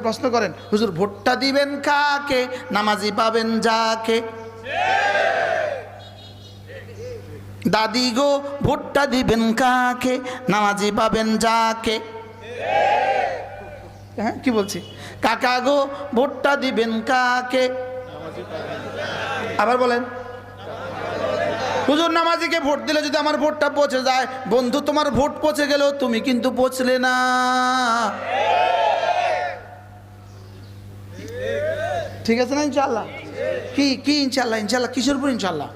প্রশ্ন করেন, হুজুর ভোটটা দিবেন কাকে, নামাজি পাবেন যাকে। দাদি গো ভোটটা দিবেন কাকে, নামাজি পাবেন যাকে। হ্যাঁ কি বলছি, কাকা গো ভোটটা দিবেন কাকে। আবার বলেন, হুজুর নামাজিকে ভোট দিলে যদি আমার ভোটটা পৌঁছে যায়, বন্ধু তোমার ভোট পৌঁছে গেলেও তুমি কিন্তু পৌঁছলে না। ঠিক আছে না ইনশাআল্লাহ? কি কি ইনশাআল্লাহ? ইনশাআল্লাহ কিসের উপর ইনশাআল্লাহ?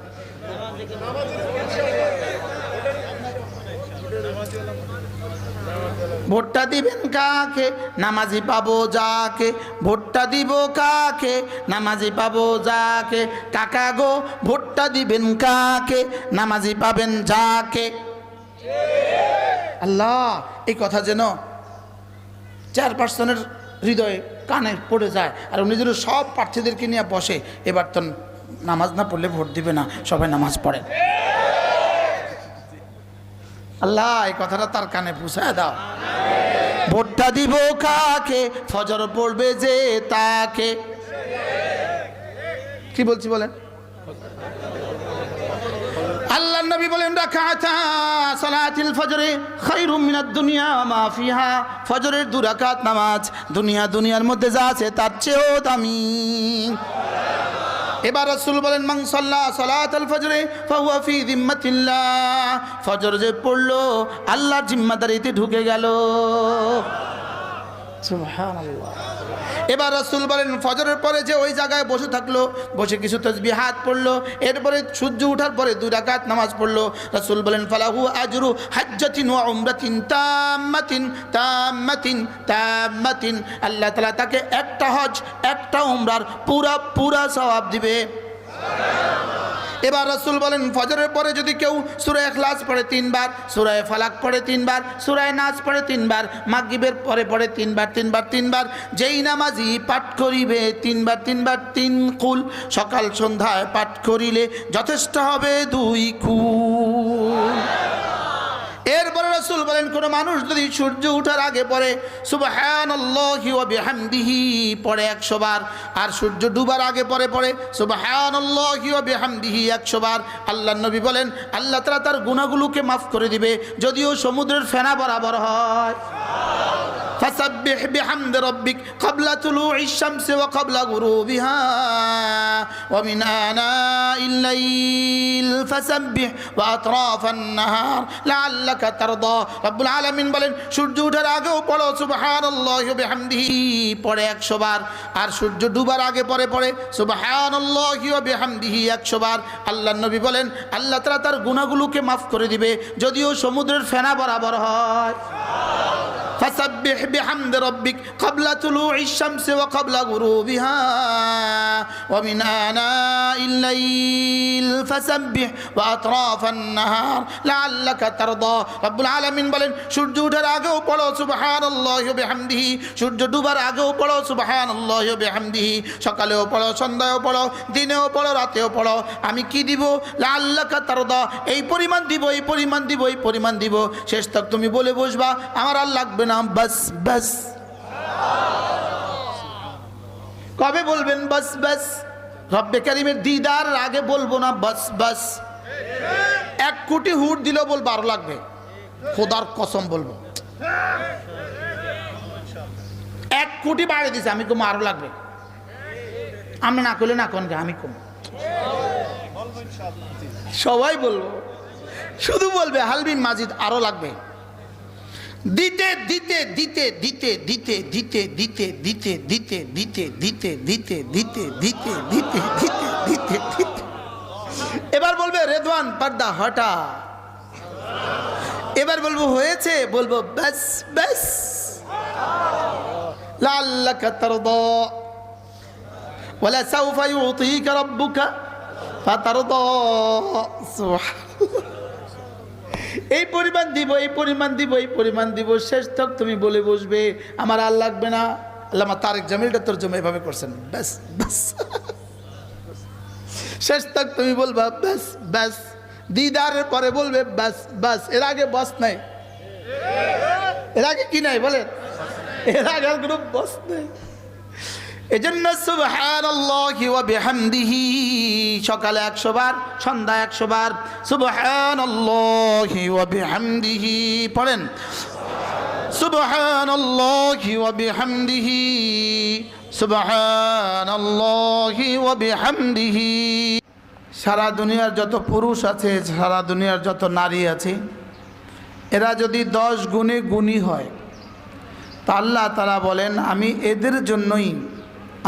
ভোটটা দিবেন কাকে, নামাজি পাবো যাকে। ভোটটা দিব কাকে, নামাজি পাবো যাকে। কাকা গো ভোটটা দিবেন কাকে, নামাজি পাবেন যাকে। আল্লাহ, এই কথা যেন চেয়ারপারসনের হৃদয়ে কানে পড়ে যায়, আর উনি যেন সব প্রার্থীদেরকে নিয়ে বসে, এবার তো নামাজ না পড়লে ভোট দিবে না, সবাই নামাজ পড়ে। আল্লাহ এই কথাটা তার কানে পৌঁছায় দাও। ভোটটা দিব কাকে, ফজর পড়বে যে তাকে। কি বলছি বলেন? আল্লাহ নবী বলেন, রাকাতা সালাতুল ফজরে খায়রুম মিনাদ দুনিয়া মা ফিহা। ফজরের 2 রাকাত নামাজ দুনিয়ার মধ্যে যা আছে তার চেয়েও দামি। এবার রাসূল বলেন, মান সাল্লা সালাতুল ফজরে ফাহুয়া ফি যিম্মাতিল্লাহ। ফজর যে পড়লো আল্লাহর জিম্মাদারিতে ঢুকে গেল। সুবহানাল্লাহ। এবার রাসূল বলেন, ফজরের পরে যে ওই জায়গায় বসে থাকলো, বসে কিছু তাসবিহাত পড়লো, এরপরে সূর্য ওঠার পরে 2 রাকাত নামাজ পড়লো, রাসূল বলেন ফালাহু আজরু হাজ্জাতিন ওয়া উমরাতিন তাম্মাতিন তাম্মাতিন তাম্মাতিন। আল্লাহ তাআলা তাকে একটা হজ একটা উমরার পুরা সওয়াব দিবে। এবার রাসূল বলেন, ফজরের পরে যদি কেউ সূরা ইখলাস পড়ে 3 বার, সূরা ফালাক পড়ে 3 বার, সূরা নাস পড়ে 3 বার, মাগরিবের পরে পড়ে 3 বার 3 বার 3 বার, যেই নামাজি পাঠ করিবে 3 বার 3 বার 3 কুল, সকাল সন্ধ্যায় পাঠ করিলে যথেষ্ট হবে 2 কুল। এরপরে রাসূল বলেন, কোন মানুষ যদি সূর্য ওঠার আগে পড়ে সুবহানাল্লাহি ওয়া বিহামদিহি পড়ে 100 বার, আর সূর্য ডুবার আগে পড়ে সুবহানাল্লাহি ওয়া বিহামদিহি 100 বার, আল্লাহর নবী বলেন আল্লাহ তাআলা তার গুনাহগুলোকে মাফ করে দিবে, যদিও সমুদ্রের ফেনা বরাবর হয়। ফাসাব্বিহ বিহামদি রাব্বিক ক্বাবলা তুলুইশ শামসি ওয়া ক্বাবলা গুরুবিহা ওয়া মিন আনাইল লাইল ফাসাব্বিহ ওয়া আতরাফান নাহার লাআল্লাকা তারদা। রব্বুল আলামিন বলেন, সূর্য ওঠার আগেও পড়ো সুবহানাল্লাহি ওয়া বিহামদিহি পড়ে 100 বার, আর সূর্য ডুবার আগে পড়ে সুবহানাল্লাহি ওয়া বিহামদিহি 100 বার। আল্লাহর নবী বলেন আল্লাহ তাআলা তার গুনাহগুলোকে মাফ করে দিবে, যদিও সমুদ্রের ফেনা বরাবর হয়। ফাসাব্বিহ বিহামদি রাব্বিক ক্বাবলা তুলুইশ শামসি ওয়া ক্বাবলা গুরুবিহা ওয়া মিন আনাইল লাইল ফাসাব্বিহ ওয়া আতরাফান নাহার লাআল্লাকা তারদা। রব্বুল আলামিন বলেন, সূর্য ওঠার আগেও পড়ো সুবহানাল্লাহি ওয়া বিহামদিহি, সূর্য ডুবার আগেও পড়ো সুবহানাল্লাহি ওয়া বিহামদিহি, সকালেও পড়ো, সন্ধ্যায়ও পড়ো, দিনেও পড়ো, রাতেও পড়ো। আমি কি দিব? লাআল্লাকা তারদা, এই পরিমাণ দিব, এই পরিমাণ দিব, এই পরিমাণ দিব। শেষ তক তুমি বলে বসবা আমার আর লাগবে না, বাস বাস। কবে বলবেন বাস বাস? রব্বে কারীমের দিদার আগে বলবো না বাস বাস। 1 কোটি হুট দিলেও বলবো আরো লাগবে, খোদার কসম বলবো। 1 কোটি বাড়িয়ে দিছে, আমি কম আরো লাগবে। আমরা না করলে না কোন আমি কম, সবাই বলবো, শুধু বলবে হালবিন মাজিদ আরো লাগবে। দিতে দিতে দিতে দিতে দিতে দিতে দিতে দিতে দিতে দিতে দিতে দিতে দিতে দিতে দিতে দিতে দিতে দিতে এবার বলবে রেদওয়ান পর্দা হটা। এবার বলবো হয়েছে, বলবো বাস বাস। লাআল্লাকা তারদা ওয়ালা সাউফা ইউতিকা রাব্বুকা ফাতারদা। এই পরিমাণ দিব, এই পরিমাণ দিব, এই পরিমাণ দিব। শেষ তক তুমি বলে বসবে আমার আর লাগবে না। আল্লামা তারেক জামিলটা তরজমা এভাবে করছেন, ব্যাস ব্যাস। শেষ তক তুমি বলবা ব্যাস ব্যাস। দিদারের পরে বলবে ব্যাস ব্যাস। এর আগে বস নাই, এর আগে কি নাই বলেন? এর আগে কোনো বস নেই। এজন্য সুবহানাল্লাহি ওয়া বিহামদিহি সকালে 100 বার, সন্ধ্যায় 100 বার সুবহানাল্লাহি ওয়া বিহামদিহি পড়েন। সুবহানাল্লাহি ওয়া বিহামদিহি, সুবহানাল্লাহি ওয়া বিহামদিহি। সারা দুনিয়ার যত পুরুষ আছে, সারা দুনিয়ার যত নারী আছে, এরা যদি 10 গুণে গুণী হয়, তা আল্লাহ তাআলা বলেন আমি এদের জন্যই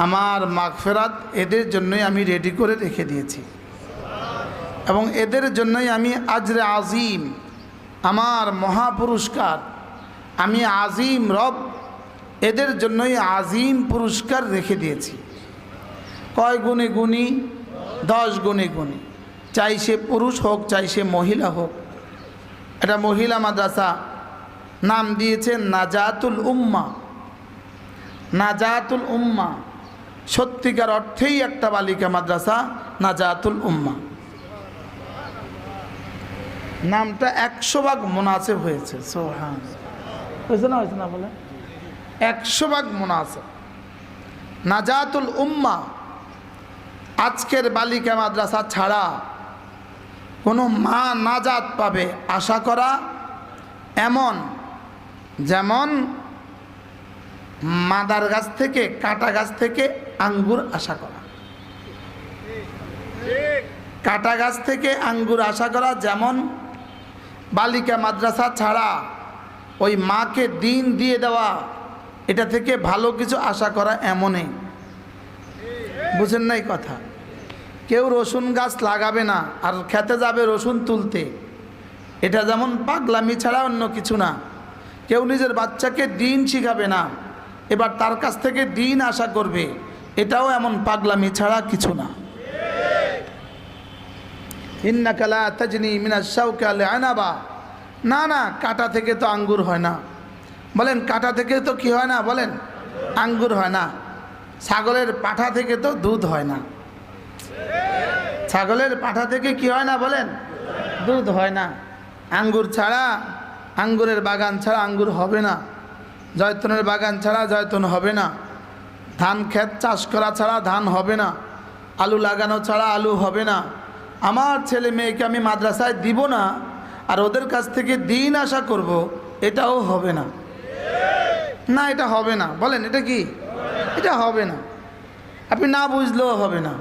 আমার মাগফিরাত, এদের জন্যই আমি রেডি করে রেখে দিয়েছি, এবং এদের জন্যই আমি আজরে আজিম, আমার মহাপুরস্কার, আমি আজিম রব, এদের জন্যই আজিম পুরস্কার রেখে দিয়েছি। কয় গুণে গুণী? 10 গুণে গুণী। চাই সে পুরুষ হোক, চাই সে মহিলা হোক। এটা মহিলা মাদ্রাসা, নাম দিয়েছে নাজাতুল উম্মাহ। নাজাতুল উম্মাহ সত্যিকার অর্থেই একটা বালিকা মাদ্রাসা, নাজাতুল উম্মাহ। নামটা 100 ভাগ মুনাসিব হয়েছে। সুবহানাল্লাহ, হয়েছে না? হয়েছে না বলে 100 ভাগ মুনাসিব। নাজাতুল উম্মাহ। আজকের বালিকা মাদ্রাসা ছাড়া কোনো মা নাজাত পাবে আশা করা এমন, যেমন মাদার গাছ থেকে, কাটা গাছ থেকে আঙ্গুর আশা করা। কাটা গাছ থেকে আঙ্গুর আশা করা যেমন, বালিকা মাদ্রাসা ছাড়া ওই মাকে দিন দিয়ে দেওয়া, এটা থেকে ভালো কিছু আশা করা এমনই। বুঝেন নাই কথা? কেউ রসুন গাছ লাগাবে না আর খেতে যাবে রসুন তুলতে, এটা যেমন পাগলামি ছাড়া অন্য কিছু না। কেউ নিজের বাচ্চাকে দিন শিখাবে না, এবার তার কাছ থেকে দিন আশা করবে, এটাও এমন পাগলামি ছাড়া কিছু না। ইন্নাকা লা তাজনি মিনাশ শাওকি আল আনাবা। না না, কাটা থেকে তো আঙ্গুর হয় না। বলেন, কাটা থেকে তো কি হয় না? বলেন, আঙ্গুর হয় না। ছাগলের পাঠা থেকে তো দুধ হয় না। ছাগলের পাঠা থেকে কি হয় না? বলেন, দুধ হয় না। আঙ্গুর ছাড়া, আঙ্গুরের বাগান ছাড়া আঙ্গুর হবে না। জয়তুনের বাগান ছাড়া জয়তুন হবে না। ধান ক্ষেত চাষ করা ছাড়া ধান হবে না। আলু লাগানো ছাড়া আলু হবে না। আমার ছেলে মেয়েকে আমি মাদ্রাসায় দিব না আর ওদের কাছ থেকে দিন আশা করব, এটাও হবে না। না, এটা হবে না। বলেন, এটা কি? এটা হবে না। আপনি না বুঝলেও হবে না।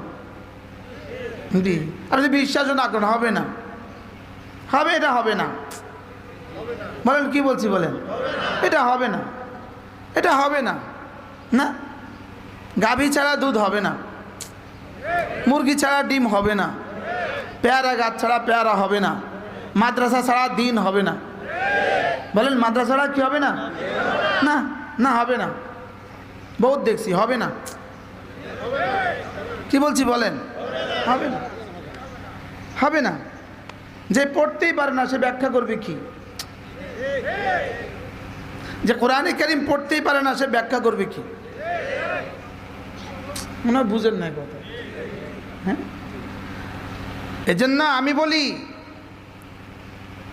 জি, আপনি বিশ্বাসও না করেন, হবে না। হবে, এটা হবে না। বলেন, কি বলছি? বলেন, এটা হবে না। এটা হবে না। না, গাভী ছাড়া দুধ হবে না। মুরগি ছাড়া ডিম হবে না। পেয়ারা গাছ ছাড়া পেয়ারা হবে না। মাদ্রাসা ছাড়া দিন হবে না। বলেন, মাদ্রাসা ছাড়া কি হবে না? না না, হবে না। বহুত দেখছি, হবে না। কি বলছি? বলেন, হবে না। হবে না। যে পড়তেই পারে না সে ব্যাখ্যা করবে কি? যে কোরআনে কারীম পড়তেই পারে না সে ব্যাখ্যা করবে কি? মনে হয় বুঝেন না কথা। হ্যাঁ, এজন্য আমি বলি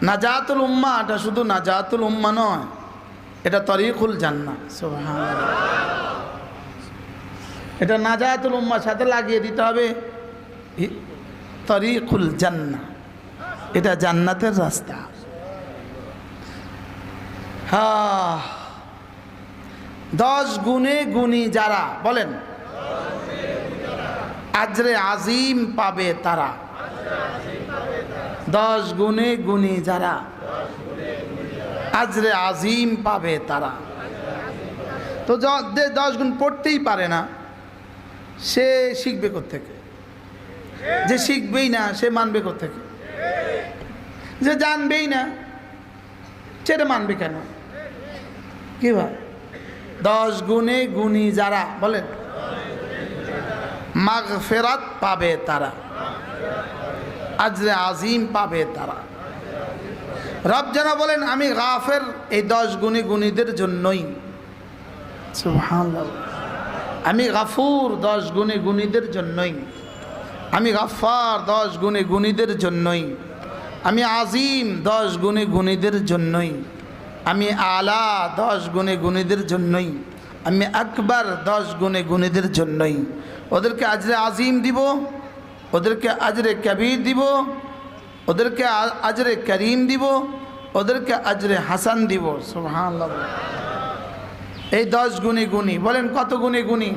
নাজাতুল উম্মাহ, এটা শুধু নাজাতুল উম্মাহ নয়, এটা তরিকুল জান্নাহ। সুবহানাল্লাহ। এটা নাজাতুল উম্মাহর সাথে লাগিয়ে দিতে হবে তরিকুল জান্নাহ, এটা জান্নাতের রাস্তা। হ্যাঁ, 10 গুণে গুণী যারা, বলেন, আজরে আজিম পাবে তারা। 10 গুণে গুণী যারা, আজরে আজিম পাবে তারা। তো 10 গুণ পড়তেই পারে না, সে শিখবে কোত্থেকে? যে শিখবেই না সে মানবে কোত্থেকে? যে জানবেই না সেটা মানবে কেন? কি ভাই? 10 গুণে গুণী যারা, বলেন, মাগফিরাত পাবে তারা, আজরে আজিম পাবে তারা। রব যেন বলেন আমি গাফের এই 10 গুণী গুণীদের জন্যই। সুবহানাল্লাহ। আমি গাফুর 10 গুণী গুণীদের জন্যই। আমি গাফফার 10 গুণী গুণীদের জন্যই। আমি আজিম 10 গুণী গুণীদের জন্যই। আমি আলা 10 গুণী গুণীদের জন্যই। আমি আকবার 10 গুণে গুণীদের জন্যই। ওদেরকে আজরে আজিম দিব, ওদেরকে আজরে কবির দিব, ওদেরকে আজরে করিম দিব, ওদেরকে আজরে হাসান দিব। সুবহানাল্লাহ। এই 10 গুণে গুণী। বলেন কত গুণে গুণী?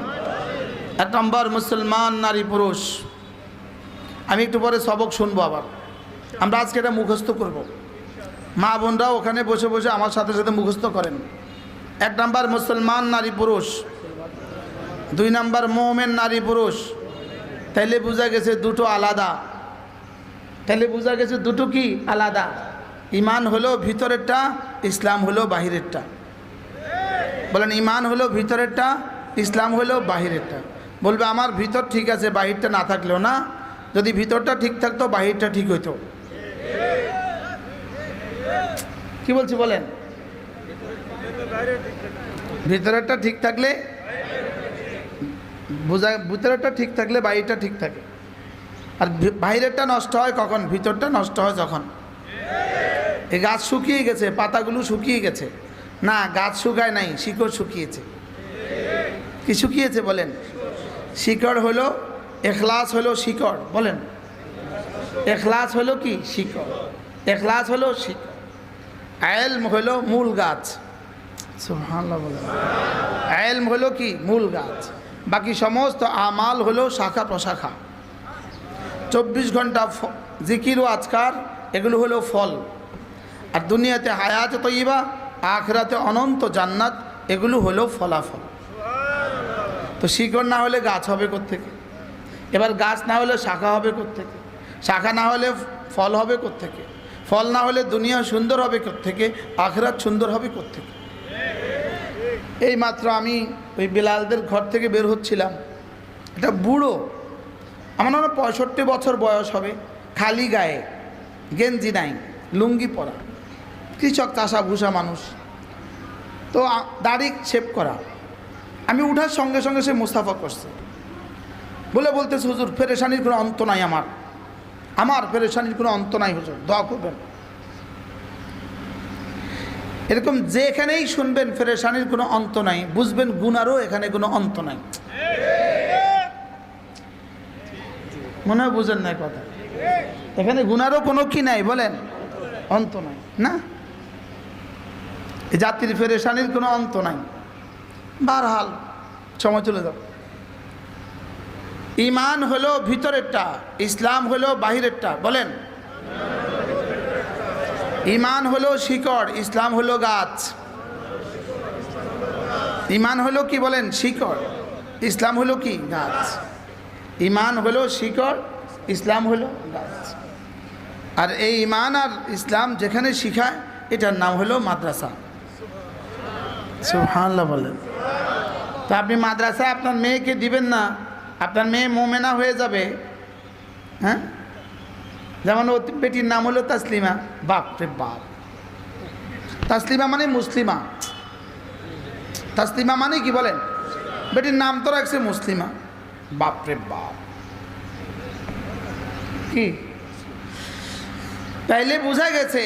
1 নম্বর মুসলমান নারী পুরুষ। আমি একটু পরে সবক শুনবো, আবার আমরা আজকে এটা মুখস্থ করব। মা বোনরাও ওখানে বসে বসে আমার সাথে সাথে মুখস্থ করেন। 1 নম্বর মুসলমান নারী পুরুষ, 2 নম্বর মুমিন নারী পুরুষ। তাইলে বোঝা গেছে দুটো আলাদা, তাইলে বোঝা গেছে দুটো কি আলাদা। ইমান হলো ভিতরেরটা, ইসলাম হলো বাহিরেরটা। বলেন ইমান হলো ভিতরেরটা, ইসলাম হলো বাহিরেরটা। বলবে আমার ভিতর ঠিক আছে, বাহিরটা না থাকলেও না। যদি ভিতরটা ঠিক থাকতো বাহিরটা ঠিক হইতো। কি বলছি বলেন? ভিতরেরটা ঠিক থাকলে বোঝা, ভিতরেরটা ঠিক থাকলে বাহিরটা ঠিক থাকে। আর বাহিরেরটা নষ্ট হয় কখন? ভিতরটা নষ্ট হয় যখন এই গাছ শুকিয়ে গেছে, পাতাগুলো শুকিয়ে গেছে। না, গাছ শুকায় নাই, শিকড় শুকিয়েছে। কি শুকিয়েছে বলেন? শিকড় হলো, এখলাস হলো শিকড়। বলেন এখলাস হলো কি? শিকড়। এখলাস হলো শিকড়। ইলম হলো মূল গাছ। সুবহানাল্লাহ বলেন। ইলম হলো কি? মূল গাছ। বাকি সমস্ত আমাল হলো শাখা প্রশাখা। 24 ঘন্টা জিকির ও আজকার, এগুলো হলো ফল। আর দুনিয়াতে হায়াত তৈবা, আখিরাতে অনন্ত জান্নাত, এগুলো হলো ফলাফল। তো শিকড় না হলে গাছ হবে কোত্থেকে? এবার গাছ না হলে শাখা হবে কোত্থেকে? শাখা না হলে ফল হবে কোত্থেকে? ফল না হলে দুনিয়া সুন্দর হবে কোত্থেকে? আখিরাত সুন্দর হবে কোত্থেকে? এই মাত্র আমি ওই বেলালদের ঘর থেকে বের হচ্ছিলাম। এটা বুড়ো, আমার মনে হয় 65 বছর বয়স হবে, খালি গায়ে, গেঞ্জি নাই, লুঙ্গি পরা, কৃষক চাষা ভূষা মানুষ। তো দাড়ি শেভ করা। আমি উঠার সঙ্গে সঙ্গে সে মুস্তাফা করছে, বলতেছে হুজুর পেরেশানির কোনো অন্ত নাই, আমার পেরেশানির কোনো অন্ত নাই হুজুর, দোয়া করবেন। এরকম যেখানেই শুনবেন পেরেশানির কোনো অন্ত নাই, বুঝবেন গুনারও এখানে কোনো অন্ত নাই। মনে হয় বুঝেন নাই কথা? এখানে গুনারও কোনো কি নাই বলেন? অন্ত নাই না। এই জাতির পেরেশানির কোনো অন্ত নাই। বারহাল সময় চলে যাও। ইমান হলো ভিতরেরটা, ইসলাম হলো বাহিরেরটা। বলেন ইমান হলো শিকড়, ইসলাম হলো গাছ। ইমান হলো কি বলেন? শিকড়। ইসলাম হলো কি? গাছ। ইমান হলো শিকড়, ইসলাম হলো গাছ। আর এই ইমান আর ইসলাম যেখানে শিখায়, এটার নাম হলো মাদ্রাসা। সুবহানাল্লাহ বলেন। তো আপনি মাদ্রাসায় আপনার মেয়েকে দিবেন না, আপনার মেয়ে মোমেনা হয়ে যাবে। হ্যাঁ, যেমন ও বেটির নাম হলো তাসলিমা। বাপ রে বাপ, তাসলিমা মানে মুসলিমা। তাসলিমা মানে কি বলেন? বেটির নাম তো রাখছে মুসলিমা। বাপ রে বাপ, কি? তাইলে বোঝা গেছে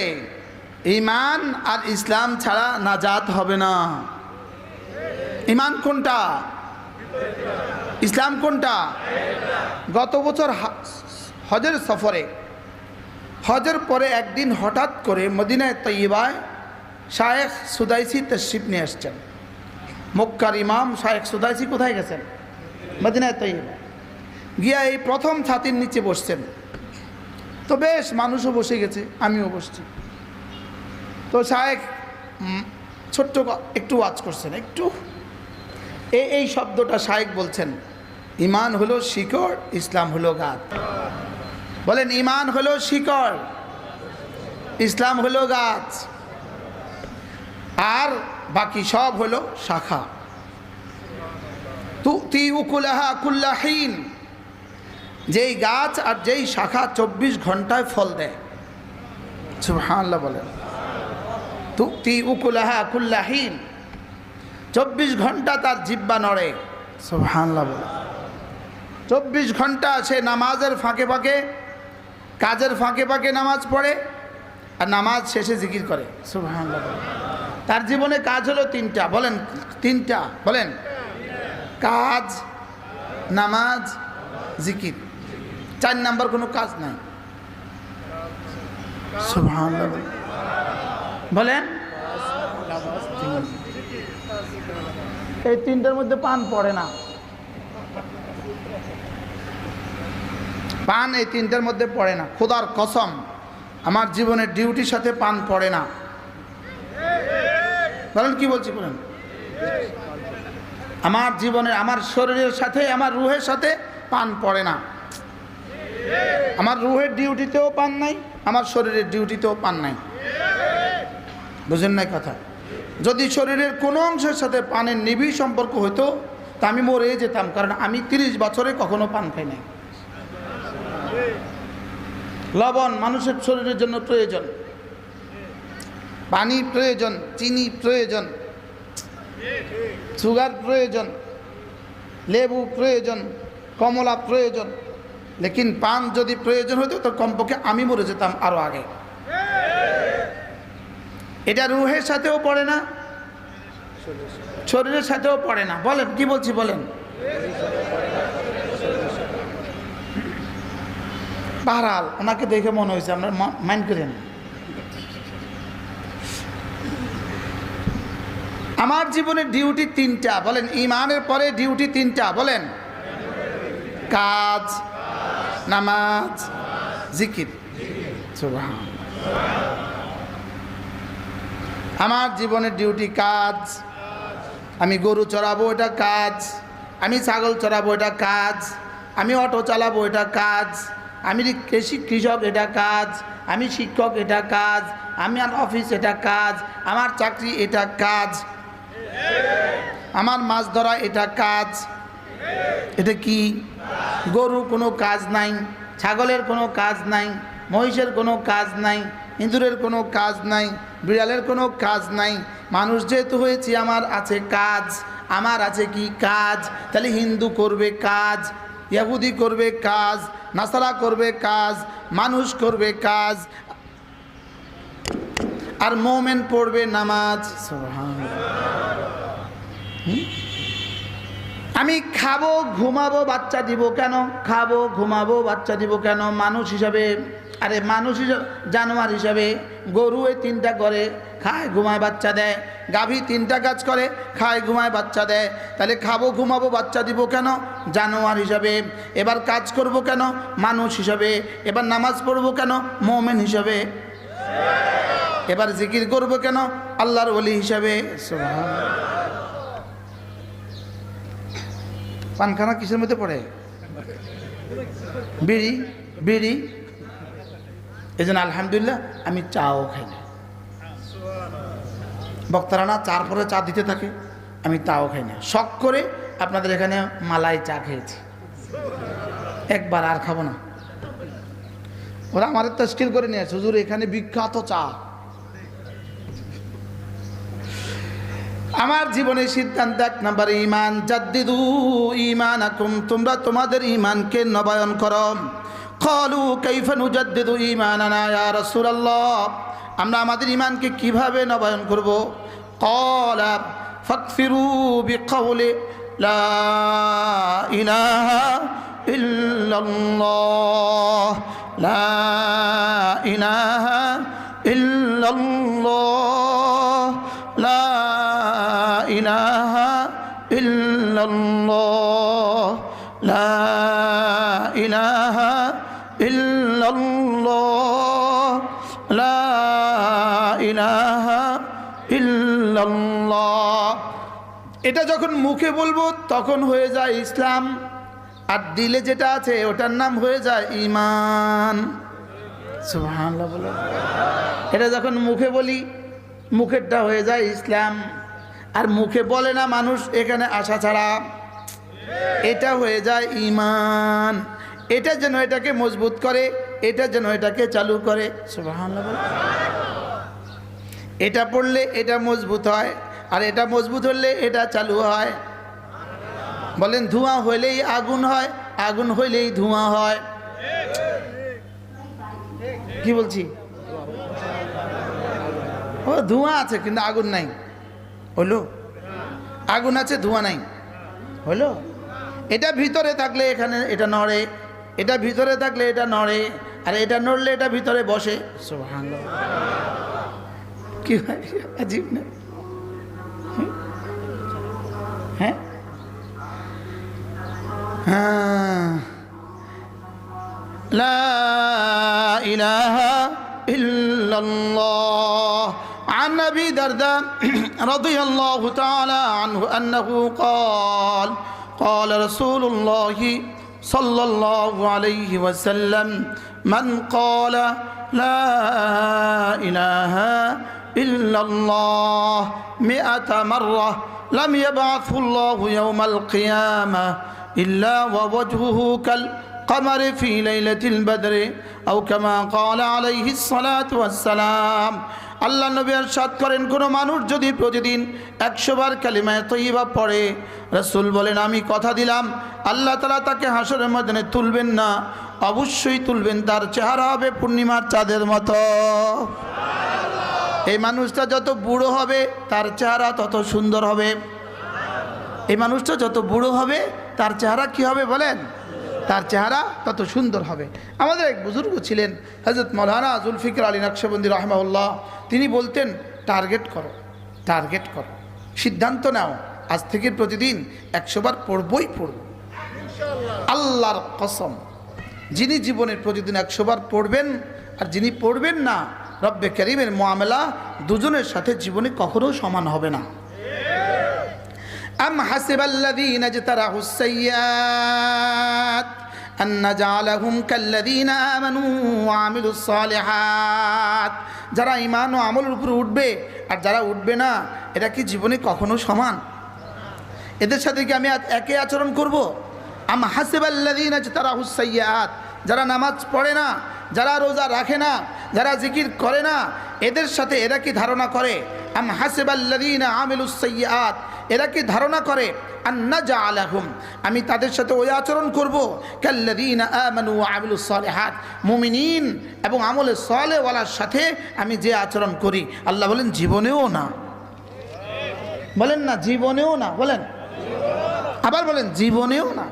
ইমান আর ইসলাম ছাড়া নাজাত হবে না। ইমান কোনটা? ইসলাম কোনটা? গত বছর হজের সফরে, হজের পরে একদিন হঠাৎ করে মদিনায় তৈয়বায় শায়েখ সুদাইসি তশরিফ নিয়ে আসছেন। মক্কার ইমাম শায়েখ সুদাইসি কোথায় গেছেন? মদিনায় তৈয়বা। গিয়া এই প্রথম ছাতির নিচে বসছেন। তো বেশ মানুষও বসে গেছে, আমিও বসছি। তো শায়েখ ছোট্ট একটু ওয়াজ করছেন, একটু এই শব্দটা শায়েখ বলছেন, ইমান হলো শিকড়, ইসলাম হলো গাছ। বলেন ইমান হলো শিকড়, ইসলাম হলো গাছ, আর বাকি সব হলো শাখা। তুতি উকুলাহা কুল্লা হিন, যেই গাছ আর যেই শাখা 24 ঘন্টায় ফল দেয়। সুবহানাল্লাহ বলেন। তুতি উকুলাহা কুল্লা হিন, 24 ঘন্টা তার জিহ্বা নড়ে। সুবহানাল্লাহ বলেন। 24 ঘন্টা সে নামাজের ফাঁকে ফাঁকে, কাজের ফাঁকে ফাঁকে নামাজ পড়ে, আর নামাজ শেষে জিকির করে। সুবহানাল্লাহ। তার জীবনে কাজ হলো 3টা। বলেন তিনটা, বলেন। কাজ, নামাজ, জিকির। 4 নাম্বার কোনো কাজ নাই। সুবহানাল্লাহ, বলেন। এই তিনটার মধ্যে পান পড়ে না। পান এই তিনটার মধ্যে পড়ে না। খোদার কসম, আমার জীবনের ডিউটির সাথে পান পড়ে না। বলেন কি বলছি, বলেন। আমার জীবনের, আমার শরীরের সাথে, আমার রুহের সাথে পান পড়ে না। আমার রুহের ডিউটিতেও পান নাই, আমার শরীরের ডিউটিতেও পান নাই। বুঝেন নাই কথা? যদি শরীরের কোনো অংশের সাথে পানের নিবিড় সম্পর্ক হতো তা আমি মরে যেতাম, কারণ আমি 30 বছরে কখনো পান খাই নাই। লবণ মানুষের শরীরের জন্য প্রয়োজন, পানি প্রয়োজন, চিনি প্রয়োজন, সুগার প্রয়োজন, লেবু প্রয়োজন, কমলা প্রয়োজন। লেকিন পান যদি প্রয়োজন হতো তো কমপক্ষে আমি মরে যেতাম আরো আগে। এটা রুহের সাথেও পড়ে না, শরীরের সাথেও পড়ে না। বলেন কি বলছি, বলেন। বাহরাল ওনাকে দেখে মনে হয়েছে, আমরা মাইন্ড করেন। আমার জীবনের ডিউটি 3টা, বলেন। ঈমানের পরে ডিউটি 3টা, বলেন। কাজ, নামাজ, জিকির। সুবহানাল্লাহ। আমার জীবনের ডিউটি কাজ। আমি গরু চড়াবো, এটা কাজ। আমি ছাগল চড়াবো, এটা কাজ। আমি অটো চালাবো, এটা কাজ। আমি কৃষক, এটা কাজ। আমি শিক্ষক, এটা কাজ। আমি অফিস, এটা কাজ। আমার চাকরি, এটা কাজ। আমার মাছ ধরা, এটা কাজ। এটা কি? গরু কোনো কাজ নাই, ছাগলের কোনো কাজ নাই, মহিষের কোনো কাজ নাই, ইঁদুরের কোনো কাজ নাই, বিড়ালের কোনো কাজ নাই। মানুষ যেহেতু হয়েছি আমার আছে কাজ। আমার আছে কি? কাজ। তাহলে হিন্দু করবে কাজ, ইহুদি করবে কাজ, নাসারা করবে কাজ, মানুষ করবে কাজ, আর মোমেন পড়বে নামাজ। আমি খাবো, ঘুমাবো, বাচ্চা দিব কেন? খাবো, ঘুমাবো, বাচ্চা দিব কেন? মানুষ হিসাবে, আরে মানুষ হিসাবে, জানোয়ার হিসাবে গরু এই 3টা করে, খায়, ঘুমায়, বাচ্চা দেয়। গাভী 3টা কাজ করে, খায়, ঘুমায়, বাচ্চা দেয়। তাহলে খাবো, ঘুমাবো, বাচ্চা দিব কেন? জানোয়ার হিসাবে। এবার কাজ করব কেন? মানুষ হিসাবে। এবার নামাজ পড়বো কেন? মুমিন হিসাবে। এবার জিকির করব কেন? আল্লাহর ওলি হিসাবে। সুবহানাল্লাহ। পানখানা কিসের মধ্যে পড়ে? বিড়ি, বিড়ি। এই জন্য আলহামদুলিল্লাহ আমি চাও খাই না। বক্তারা না চার পরে চা দিতে থাকে, আমি তাও খাই না। শখ করে আপনাদের এখানে মালাই চা খেয়েছি একবার, আর খাবো না। ওরা আমার তো স্টিল করে নিয়েছে, হুজুর এখানে বিখ্যাত চা। আমার জীবনের সিদ্ধান্ত 1 নাম্বার ঈমান। জাদ্দিদু ঈমানাকুম, তোমরা তোমাদের ঈমানকে নবায়ন করো। ক্বালু কাইফা নুজাদ্দিদু ঈমানানা ইয়া রাসূলুল্লাহ, আমরা আমাদের ঈমানকে কিভাবে নবায়ন করব? ক্বালা ফাকফিরু বিকাউলি লা ইলাহা ইল্লাল্লাহ, লা ইলাহা ইল্লাল্লাহ, লা ইলাহা ইল্লাল্লাহ, লা ইলাহা ইল্লাল্লাহ, লা ইলাহা ইল্লাল্লাহ। এটা যখন মুখে বলবো তখন হয়ে যায় ইসলাম, আর দিলে যেটা আছে ওটার নাম হয়ে যায় ঈমান। সুবহানাল্লাহ বলো। এটা যখন মুখে বলি, মুখেরটা হয়ে যায় ইসলাম, আর মুখে বলে না মানুষ এখানে আসা ছাড়া, এটা হয়ে যায় ঈমান। এটা যেন এটাকে মজবুত করে, এটা যেন এটাকে চালু করে। সুবহানাল্লাহ বলো। এটা পড়লে এটা মজবুত হয়, আর এটা মজবুত হলে এটা চালু হয়। বলেন ধোঁয়া হইলেই আগুন হয়, আগুন হইলেই ধোঁয়া হয়। কি বলছি? ও ধোঁয়া আছে কিন্তু আগুন নাই, হইলো? আগুন আছে, ধোঁয়া নাই, হলো? এটা ভিতরে থাকলে এখানে এটা নড়ে, এটা ভিতরে থাকলে এটা নড়ে, আর এটা নড়লে এটা ভিতরে বসে। সুবহানাল্লাহ, কি ভাই আজীব না? হ্যাঁ হ্যাঁ, লা ইলাহা ইল্লাল্লাহ। عن أبي درداء رضي الله تعالى عنه أنه قال قال رسول الله صلى الله عليه وسلم من قال لا إله إلا الله 100 مرة لم يبعث الله يوم القيامة إلا ووجهه كالقمر في ليلة البدر أو كما قال عليه الصلاة والسلام। আল্লাহ নবী ইরশাদ করেন, কোনো মানুষ যদি প্রতিদিন 100 বার কালিমায়ে তয়্যিবা পড়ে, রাসূল বলেন আমি কথা দিলাম আল্লাহ তাআলা তাকে হাসরের ময়দানে তুলবেন না, অবশ্যই তুলবেন, তার চেহারা হবে পূর্ণিমার চাঁদের মতো। এই মানুষটা যত বুড়ো হবে তার চেহারা তত সুন্দর হবে। এই মানুষটা যত বুড়ো হবে তার চেহারা কি হবে বলেন? তার চেহারা তত সুন্দর হবে। আমাদের এক বুজুর্গ ছিলেন হযরত মাওলানা জুলফিকার আলী নকশবন্দি রাহিমাহুল্লাহ, তিনি বলতেন টার্গেট করো, টার্গেট করো, সিদ্ধান্ত নাও আজ থেকে প্রতিদিন 100 বার পড়বই পড়ব। আল্লাহর কসম, যিনি জীবনের প্রতিদিন 100 বার পড়বেন আর যিনি পড়বেন না, রব্বে কারীমের মুআমালা দুজনের সাথে জীবনে কখনো সমান হবে না। أم حسب الذين اجترحوا السيئات أن نجعلهم كالذين آمنوا وعملوا الصالحات। যারা ঈমান ও আমলের উপর উঠবে আর যারা উঠবে না, এটা কি জীবনে কখনো সমান? এদের সাথে কি আমি একই আচরণ করব? আম হাসিবাল্লাযীনা ইজতারাহুস সাইয়্যাত, যারা নামাজ পড়ে না, যারা রোজা রাখে না, যারা জিকির করে না, এদের সাথে এরা কি ধারণা করে? আম হাসিবাল্লাযীনা আমিলুস সাইয়্যাত, এরা কি ধারণা করে আন্না জাআলাহুম, আমি তাদের সাথে ওই আচরণ করব কাল্লাযীনা আমানু ওয়া আমিলুস সালিহাত, মুমিনিন এবং আমলে সালেহ ওয়ালার সাথে আমি যে আচরণ করি। আল্লাহ বলেন জীবনেও না, বলেন না জীবনেও না, বলেন আবার বলেন জীবনেও না।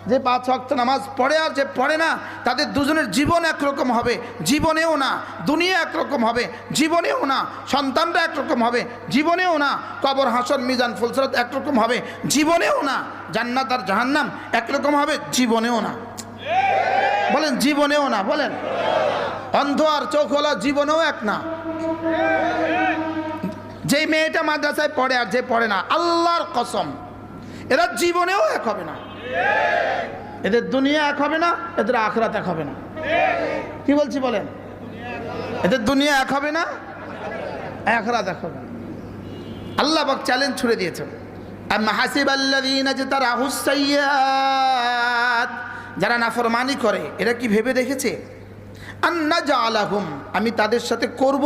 যে 5 ওয়াক্ত নামাজ পড়ে আর যে পড়ে না, তাদের দুজনের জীবন একরকম হবে, জীবনেও না। দুনিয়া একরকম হবে, জীবনেও না। সন্তানরা একরকম হবে, জীবনেও না। কবর হাসর মিজান ফুলসিরাত একরকম হবে, জীবনেও না। জান্নাত আর জাহান্নাম একরকম হবে, জীবনেও না। বলেন জীবনেও না, বলেন। অন্ধ আর চোখওয়ালা জীবনেও এক না। যে মেয়েটা মাদ্রাসায় পড়ে আর যে পড়ে না, আল্লাহর কসম এরা জীবনেও এক হবে না। এদের দুনিয়া এক হবে না, এদের আখিরাত এক হবে না। কি বলছি বলেন? এদের দুনিয়া এক হবে না, আখিরাত এক হবে না। আল্লাহ পাক চ্যালেঞ্জ ছুড়ে দিয়েছেন, আম হাসিবাল্লাযীনা ইজতারাহুস সাইয়্যাত, যারা নাফরমানি করে এরা কি ভেবে দেখেছে আন্না জাআলাহুম, আমি তাদের সাথে করব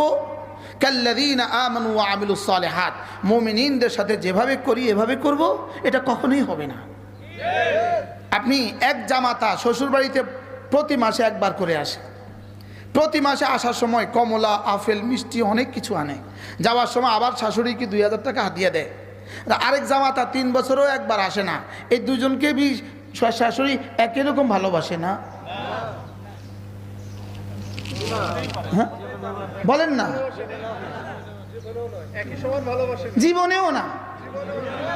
কাল্লাযীনা আমানু ওয়া আমিলুস সালিহাত, মুমিনিনদের সাথে যেভাবে করি এভাবে করব, এটা কখনোই হবে না। আপনি এক জামাতা শ্বশুর বাড়িতে প্রতি মাসে একবার করে আসে, প্রতি মাসে আসার সময় কমলা, আপেল, মিষ্টি অনেক কিছু আনে, যাওয়ার সময় আবার শাশুড়িকে 2000 টাকা হাতিয়ে দেয়। আরেক জামাতা 3 বছরও একবার আসে না, এই দুজনকে শাশুড়ি একই রকম ভালোবাসে না? হ্যাঁ বলেন না, জীবনেও না,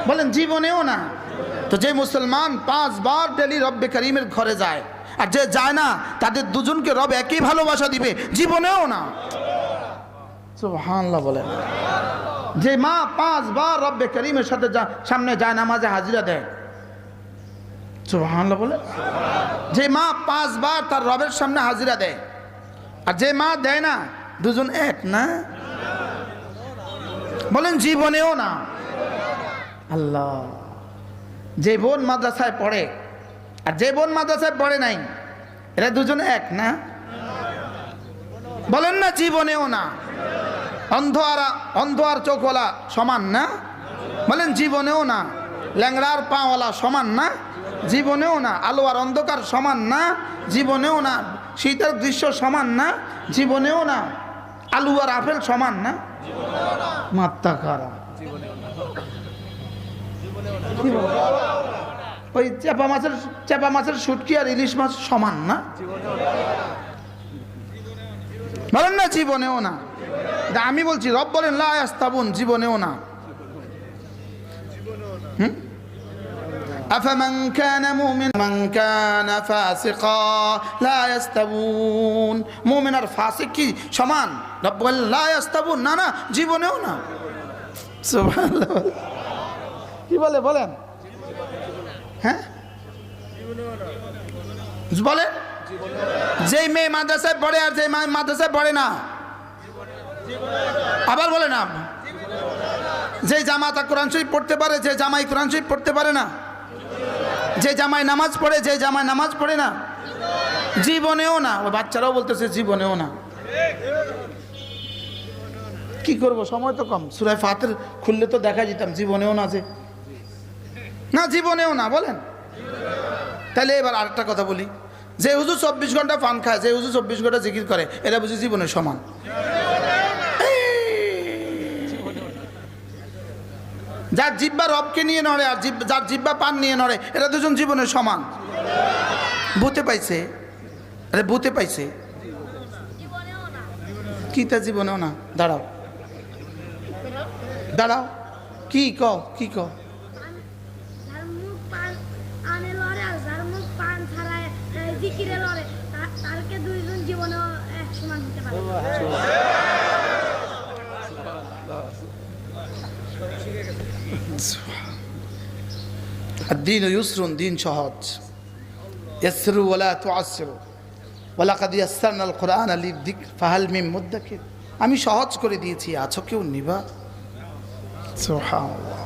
বলেন জীবনেও না। তো যে মুসলমান 5 বার ডেলি রব্বে কারীমের ঘরে যায় আর যে যায় না, তাদের দুজনকে রব একই ভালোবাসা দিবে, জীবনেও না। সুবহানাল্লাহ বলেন। যে মা 5 বার রব্বে কারীমের সাথে সামনে যায় নামাজে হাজিরা দেয়, সুবহানাল্লাহ বলেন। যে মা 5 বার তার রবের সামনে হাজিরা দেয় আর যে মা দেয় না, দুজন এক না, বলেন জীবনেও না। আল্লাহ, যে বোন মাদ্রাসায় পড়ে আর যে বোন মাদ্রাসায় পড়ে নাই, এরা দুজন এক না, বলেন না জীবনেও না। অন্ধ আর চোখওয়ালা সমান না, বলেন জীবনেও না। ল্যাংড়ার পাওয়ালা সমান না, জীবনেও না। আলো আর অন্ধকার সমান না, জীবনেও না। শীতের দৃশ্য সমান না, জীবনেও না। আলু আর আপেল সমান না, মাত্রা কারা, কি বলে? ওই চাপা মাছের শুটকি আর ইলিশ মাছ সমান না? বলেন না জীবনেও না। আমি বলছি রব বলেন লা ইয়াস্তাবুন, জীবনেও না। আফামান কানা মুমিনান মান কানা ফাসিকা লা ইয়াস্তাবুন। মুমিন আর ফাসিক কি সমান? রব বলেন লা ইয়াস্তাবুন, না না, জীবনেও না। সুবহানাল্লাহ। কি বলে বলেন? হ্যাঁ বলে, যে মেয়ে মাদ্রাসায় পড়ে আর যে মাদ্রাসায় পড়ে না। আবার বলে না, যে জামাতা কোরআন শরীফ পড়তে পারে, যে জামাই কোরআন শরীফ পড়তে পারে না, যে জামাই নামাজ পড়ে, যে জামাই নামাজ পড়ে না, জীবনেও না। ওই বাচ্চারাও বলতেছে জীবনেও না। কি করব, সময় তো কম। সূরা ফাতির খুললে তো দেখা যেতাম, জীবনেও না, যে না, জীবনেও না। বলেন তাহলে এবার আরেকটা কথা বলি, যে হুজুর 24 ঘন্টা পান খায়, যে হুজুর 24 ঘন্টা জিকির করে, এরা বুঝি জীবনের সমান? যার জিব্বা রবকে নিয়ে নড়ে আর যার জিব্বা পান নিয়ে নড়ে, এরা দুজন জীবনের সমান? বুঝতে পাইছে? আরে বুঝতে পাইছে কি? তা জীবনেও না। দাঁড়াও দাঁড়াও, কি কও, কি কও? الدين يسر, দিন সহজ। ইয়াসসিরু ওয়ালা তুআসসিরু ওয়ালাকাদ ইয়াসসারনা আল কুরআনা লিযিকর ফাহাল মিন মুদ্দাকির। আমি সহজ করে দিয়েছি, আছো কেউ নিবা? সুবহানাল্লাহ।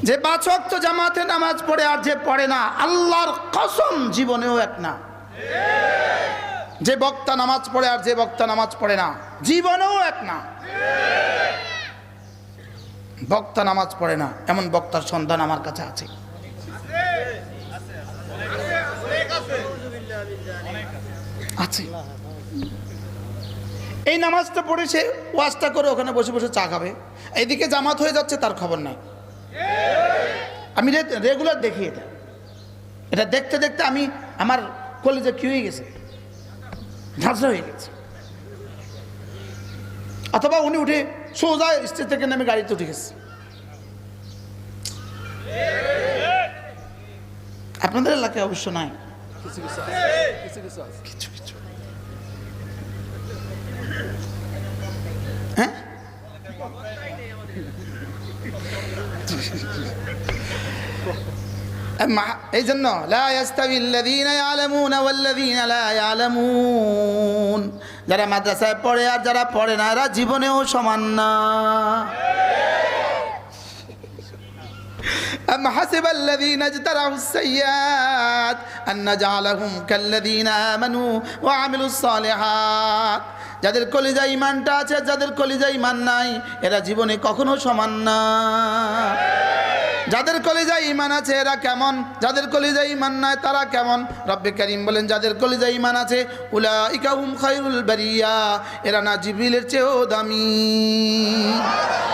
যে 5 ওয়াক্ত জামাতে নামাজ পড়ে আর যে পড়ে না, আল্লাহর কসম জীবনেও এক না। যে বক্তা নামাজ পড়ে আর যে বক্তা নামাজ পড়ে না, জীবনেও এক না। বক্তা নামাজ পড়ে না এমন বক্তার সন্ধান আমার কাছে আছে। আছে। এই নামাজটা পড়ে সে ওয়াজটা করে ওখানে বসে বসে চা খাবে, এইদিকে জামাত হয়ে যাচ্ছে, তার খবর নাই। আমি রেগুলার দেখি এটা দেখতে দেখতে আমি আমার কলেজে কি হয়ে গেছে, ঝাঁঝরা হয়ে গেছে। অথবা উনি উঠে সোজা স্টেজ থেকে নেমে গাড়িতে উঠে গেছে। আপনাদের এলাকায় অবশ্য নাই, কিছু কিছু। হ্যাঁ, এই জন্য লা ইয়াস্তাবিল্লাযীনা ইয়ালামুনা ওয়াল্লাযীনা লা ইয়ালামুন, যারা মাদ্রাসায় পড়ে আর যারা পড়ে না, এরা জীবনেও সমান না। أم حسب الذين اجترحوا السيئات أن نجعلهم كالذين آمنوا وعملوا الصالحات। যাদের কলিজায় ঈমানটা আছে, যাদের কলিজায় ঈমান নাই, এরা জীবনে কখনো সমান না। যাদের কলিজায় ঈমান আছে এরা কেমন, যাদের কলিজায় ঈমান নাই তারা কেমন? রব্বে কারীম বলেন, যাদের কলিজায় ঈমান আছে উলাইকা হুম খায়রুল বারিয়া, এরা না জিবরিলের চেয়েও দামি।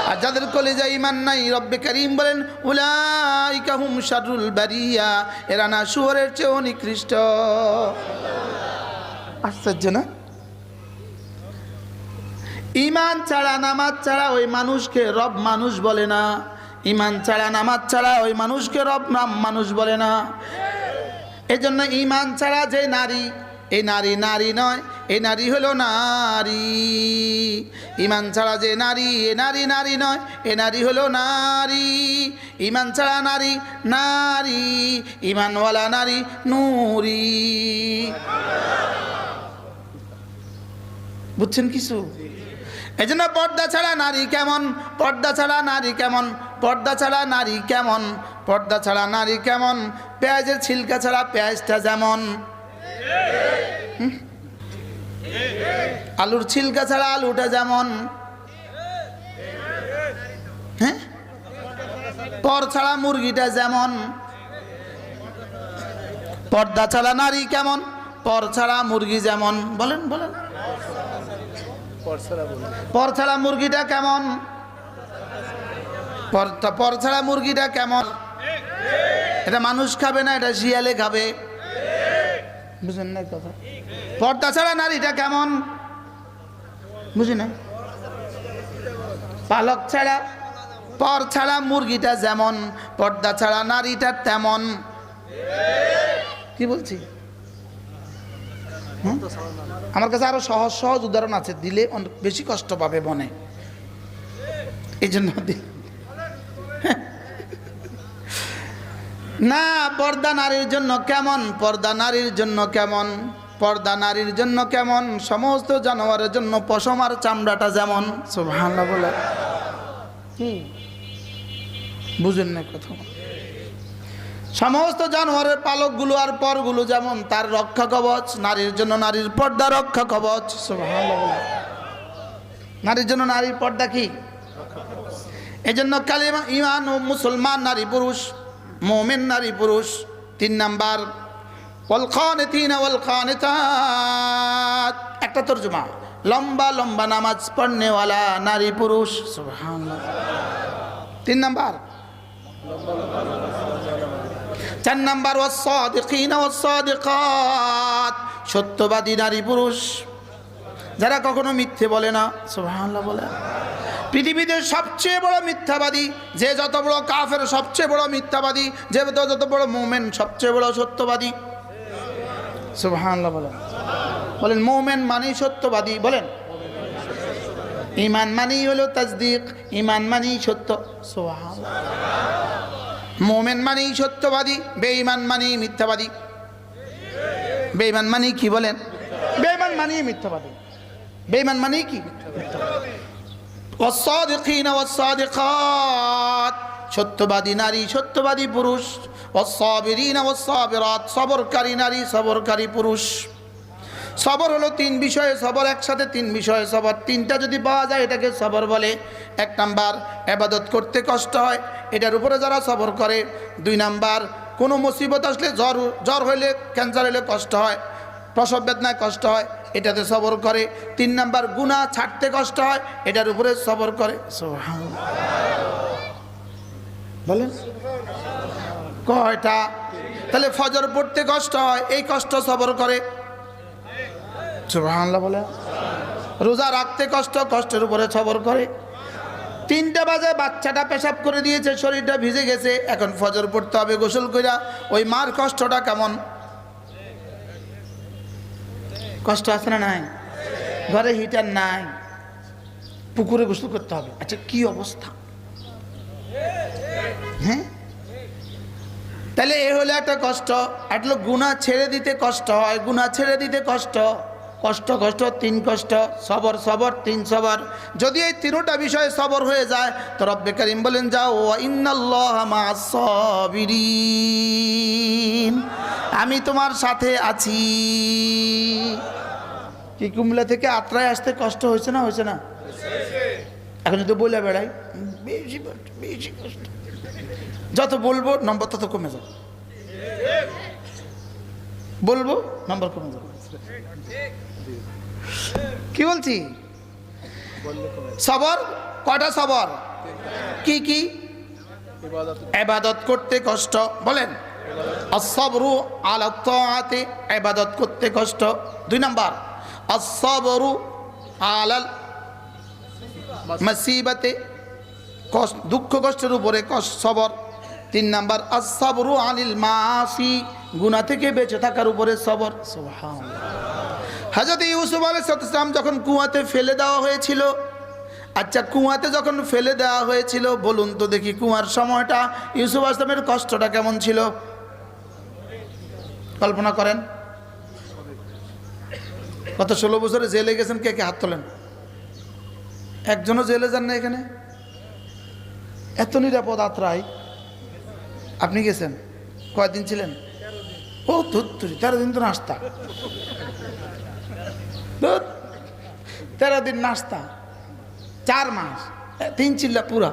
আর যাদের কলিজায় ঈমান নাই, রব্বে কারীম বলেন উলাইকা হুম শাররুল বারিয়া, এরা না শুয়োরের চেয়েও নিকৃষ্ট। আশ্চর্য না? ঈমান ছাড়া নামাজ ছাড়া ওই মানুষকে রব মানুষ বলে না। ঈমান ছাড়া নামাজ ছাড়া ওই মানুষকে রব মানুষ বলে না। এজন্য ঈমান ছাড়া যে নারী, এই নারী নারী নয়, এই নারী হলো নারী। ঈমান ছাড়া যে নারী, এ নারী নারী নয়, এ নারী হলো নারী। ঈমান ছাড়া নারী নারী, ঈমানওয়ালা নারী নূরি। বুঝছেন কিছু? এই জন্য পর্দা ছাড়া নারী কেমন, পর্দা ছাড়া নারী কেমন, পর্দা ছাড়া নারী কেমন, পর্দা ছাড়া নারী কেমন? পেঁয়াজের ছিলকা ছাড়া পেঁয়াজটা যেমন, আলুর ছিলকা ছাড়া আলুটা যেমন, হ্যাঁ, পর ছাড়া মুরগিটা যেমন। পর্দা ছাড়া নারী কেমন, পর ছাড়া মুরগি যেমন। বলেন বলেন, পর ছাড়া মুরগিটা কেমন? পর ছাড়া মুরগিটা কেমন? এটা মানুষ খাবে না, এটা শিয়ালে খাবে। বুঝেন না কথা? পর্দা ছাড়া নারীটা কেমন? বুঝি না? পালক ছাড়া, পর ছাড়া মুরগিটা যেমন, পর্দা ছাড়া নারীটা তেমন। কি বলছি? আমার কাছে আরো সহজ সহজ উদাহরণ আছে, দিলে বেশি কষ্ট পাবে মনে, এই জন্য না। পর্দা নারীর জন্য কেমন? পর্দা নারীর জন্য কেমন? পর্দা নারীর জন্য কেমন? সমস্ত জানোয়ারের জন্য পশম আর চামড়াটা যেমন। সুবহানাল্লাহ বলে কি বুঝেন না কথা? সমস্ত জানোয়ারের পালকগুলো আর পরগুলো যেমন তার রক্ষা কবচ, নারীর জন্য নারীর পর্দা রক্ষা কবচ। সুবহানাল্লাহ বলে নারীর জন্য নারীর পর্দা কি? এজন্য কালিমা ঈমান ও মুসলমান নারী পুরুষ, মুমিন নারী পুরুষ। 3 নাম্বার ওয়াল কানিতিনা ওয়াল কানিতাত, একটা তরজমা, লম্বা লম্বা নামাজ পড়নেওয়ালা নারী পুরুষ। সুবহানাল্লাহ। 3 নাম্বার। 4 নাম্বার ওয়াস সাদিকিনা ওয়াস সাদিকাত, সত্যবাদী নারী পুরুষ, যারা কখনো মিথ্যে বলে না। সুবহানাল্লাহ বলে পৃথিবীতে সবচেয়ে বড় মিথ্যাবাদী, যে যত বড় কাফের সবচেয়ে বড় মিথ্যাবাদী, যে যত বড় মুমিন সবচেয়ে বড় সত্যবাদী। সুবহানাল্লাহ বলেন। বলেন মুমিন মানেই সত্যবাদী। বলেন ঈমান মানেই হলো তাসদীক, ঈমান মানেই সত্য। সুবহানাল্লাহ। মুমিন মানেই সত্যবাদী, বেঈমান মানেই মিথ্যাবাদী। বেঈমান মানেই কি? বলেন বেঈমান মানেই মিথ্যাবাদী। বেঈমান মানেই কি? ওয়াস-সাদিকিনা ওয়াস-সাদিকাত, সত্যবাদী নারী সত্যবাদী পুরুষ। ওয়াস-সাবিরিনা ওয়াস-সাবিরাত, সবরকারী নারী সবরকারী পুরুষ। সবর হলো 3 বিষয়ে সবর, একসাথে 3 বিষয়ে সবর। 3টা যদি পাওয়া যায় এটাকে সবর বলে। 1 নাম্বার ইবাদত করতে কষ্ট হয়, এটার উপরে যারা সবর করে। 2 নাম্বার কোনো মুসিবত আসলে, জ্বর হইলে, ক্যান্সার হইলে কষ্ট হয়, প্রসব বেদনায় কষ্ট হয়, এটাতে সবর করে। 3 নাম্বার গুনাহ ছাড়তে কষ্ট হয়, এটার উপরে সবর করে। সুবহানাল্লাহ বলেন কয়টা? তাহলে ফজর পড়তে কষ্ট হয়, এই কষ্ট সবর করে। সুবহানাল্লাহ বলে রোজা রাখতে কষ্ট, কষ্টের উপরে সবর করে। 3টা বাজে বাচ্চাটা পেশাব করে দিয়েছে, শরীরটা ভিজে গেছে, এখন ফজর পড়তে হবে গোসল কইরা। ওই মার কষ্টটা কেমন? কষ্ট আছে না নাই? ঘরে হিটার নাই, পুকুরে গোসল করতে হবে। আচ্ছা কি অবস্থা? হ্যাঁ, তাহলে এ হলো একটা কষ্ট। একটা গুনাহ ছেড়ে দিতে কষ্ট হয়, গুনাহ ছেড়ে দিতে কষ্ট, কষ্ট কষ্ট 3 কষ্ট, সবর সবর 3 সবর। যদি এই 3টা বিষয়ে সবর হয়ে যায় তো রব্বে কারীম বলেন যাও ওয়া ইন্নাল্লাহা মা'আস সাবিরিন, আমি তোমার সাথে আছি। কি কুমিল্লা থেকে আত্রায় আসতে কষ্ট হয়েছে না? হয়েছে না? এখন যদি বলে বেড়াই বেশি বেশি কষ্ট, যত বলবো নম্বর তত কমে যাবে, বলবো নম্বর কমে যাবে। কি বলছি? সবর কয়টা সবর? কি কি? ইবাদত করতে কষ্ট। বলেন আস-সাবরু আলা তাআতি, ইবাদত করতে কষ্ট। 2 নাম্বার আস-সাবরু আলাল মাসিবাতে, দুঃখ কষ্টের উপরে সবর। 3 নাম্বার আস-সাবরু আনিল মাসি, গুনাহ থেকে বেঁচে থাকার উপরে সবর। সুবহানাল্লাহ। হযরত ইউসুফ আলাইহিস সালাম যখন কুয়াতে ফেলে দেওয়া হয়েছিল, আচ্ছা কুয়াতে যখন ফেলে দেওয়া হয়েছিল বলুন তো দেখি কুয়ার সময়টা ইউসুফ আলাইহিস সালামের কষ্টটা কেমন ছিল? কল্পনা করেন। কত 16 বছরে জেলে গেছেন, কে কে হাত তোলেন? একজনও জেলে যান না এখানে? এত নিরাপদ আত্রাই আপনি গেছেন? কয়দিন ছিলেন? ও 13 দিন তো নাস্তা, 13 দিন নাস্তা, 4 মাস, 3 চিল্লা পুরা।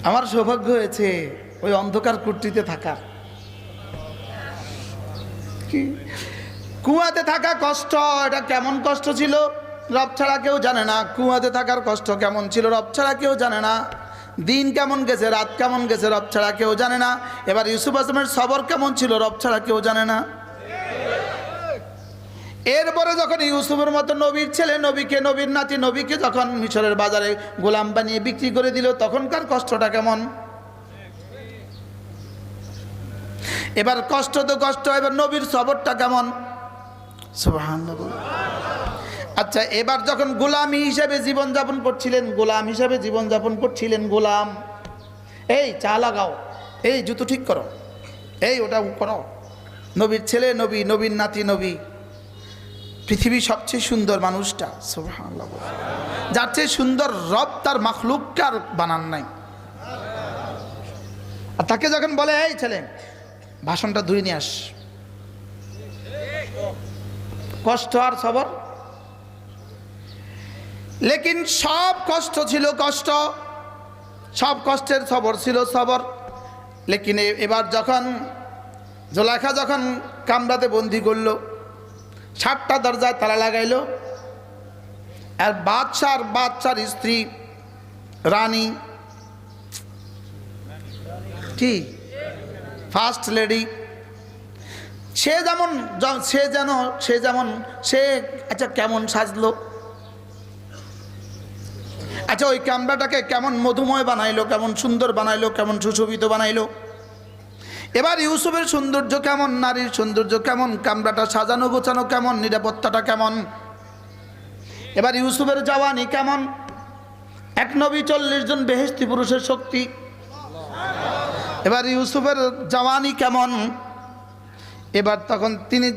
আমার সৌভাগ্য হয়েছে ওই অন্ধকার কুটিতে থাকার। কি কুয়াতে থাকা কষ্ট, এটা কেমন কষ্ট ছিল? রব ছাড়া কেউ জানে না। কুয়াতে থাকার কষ্ট কেমন ছিল রব ছাড়া কেউ জানে না। দিন কেমন গেছে, রাত কেমন গেছে রব ছাড়া কেউ জানে না। এবার ইউসুফ আসলামের সবর কেমন ছিল রব ছাড়া কেউ জানে না। এরপরে যখন ইউসুফের মতো নবীর ছেলে, নবীকে, নবীর নাতি, নবীকে যখন মিশরের বাজারে গোলাম বানিয়ে বিক্রি করে দিল, তখনকার কষ্টটা কেমন। এবার কষ্ট তো কষ্ট, এবার নবীর সবরটা কেমন। সুবহানাল্লাহ। আচ্ছা, এবার যখন গোলামি হিসেবে জীবনযাপন করছিলেন, গোলাম হিসেবে জীবনযাপন করছিলেন, গোলাম, এই চা লাগাও, এই জুতো ঠিক করো, এই ওটা করো। নবীর ছেলে নবী, নবীর নাতি নবী, পৃথিবীর সবচেয়ে সুন্দর মানুষটা, সুবহানাল্লাহ, যার চেয়ে সুন্দর রব তার মাখলুককে আর বানান নাই। আর তাকে যখন বলে এই ছেলে ভাষণটা ধুয়ে নিয়ে আস, কষ্ট আর সবর। লেকিন সব কষ্ট ছিল কষ্ট, সব কষ্টের সবর ছিল সবর। লেকিন এবার যখন জোলাইখা যখন কামরাতে বন্দি করলো, 7টা দরজায় তালা লাগাইলো, আর বাদশার স্ত্রী রানী, কি ফার্স্ট লেডি, সে আচ্ছা কেমন সাজলো, আচ্ছা ওই কামরাটাকে কেমন মধুময় বানাইলো, কেমন সুন্দর বানাইলো, কেমন সুশোভিত বানাইলো। এবার ইউসুফের সৌন্দর্য কেমন, নারীর সৌন্দর্য কেমন, কামরাটা সাজানো গোছানো কেমন, নিরাপত্তাটা কেমন। এবার ইউসুফের জওয়ানি কেমন, এক নবী 40 জন বেহেশতি পুরুষের শক্তি। এবার ইউসুফের জওয়ানি কেমন। এবার তিনি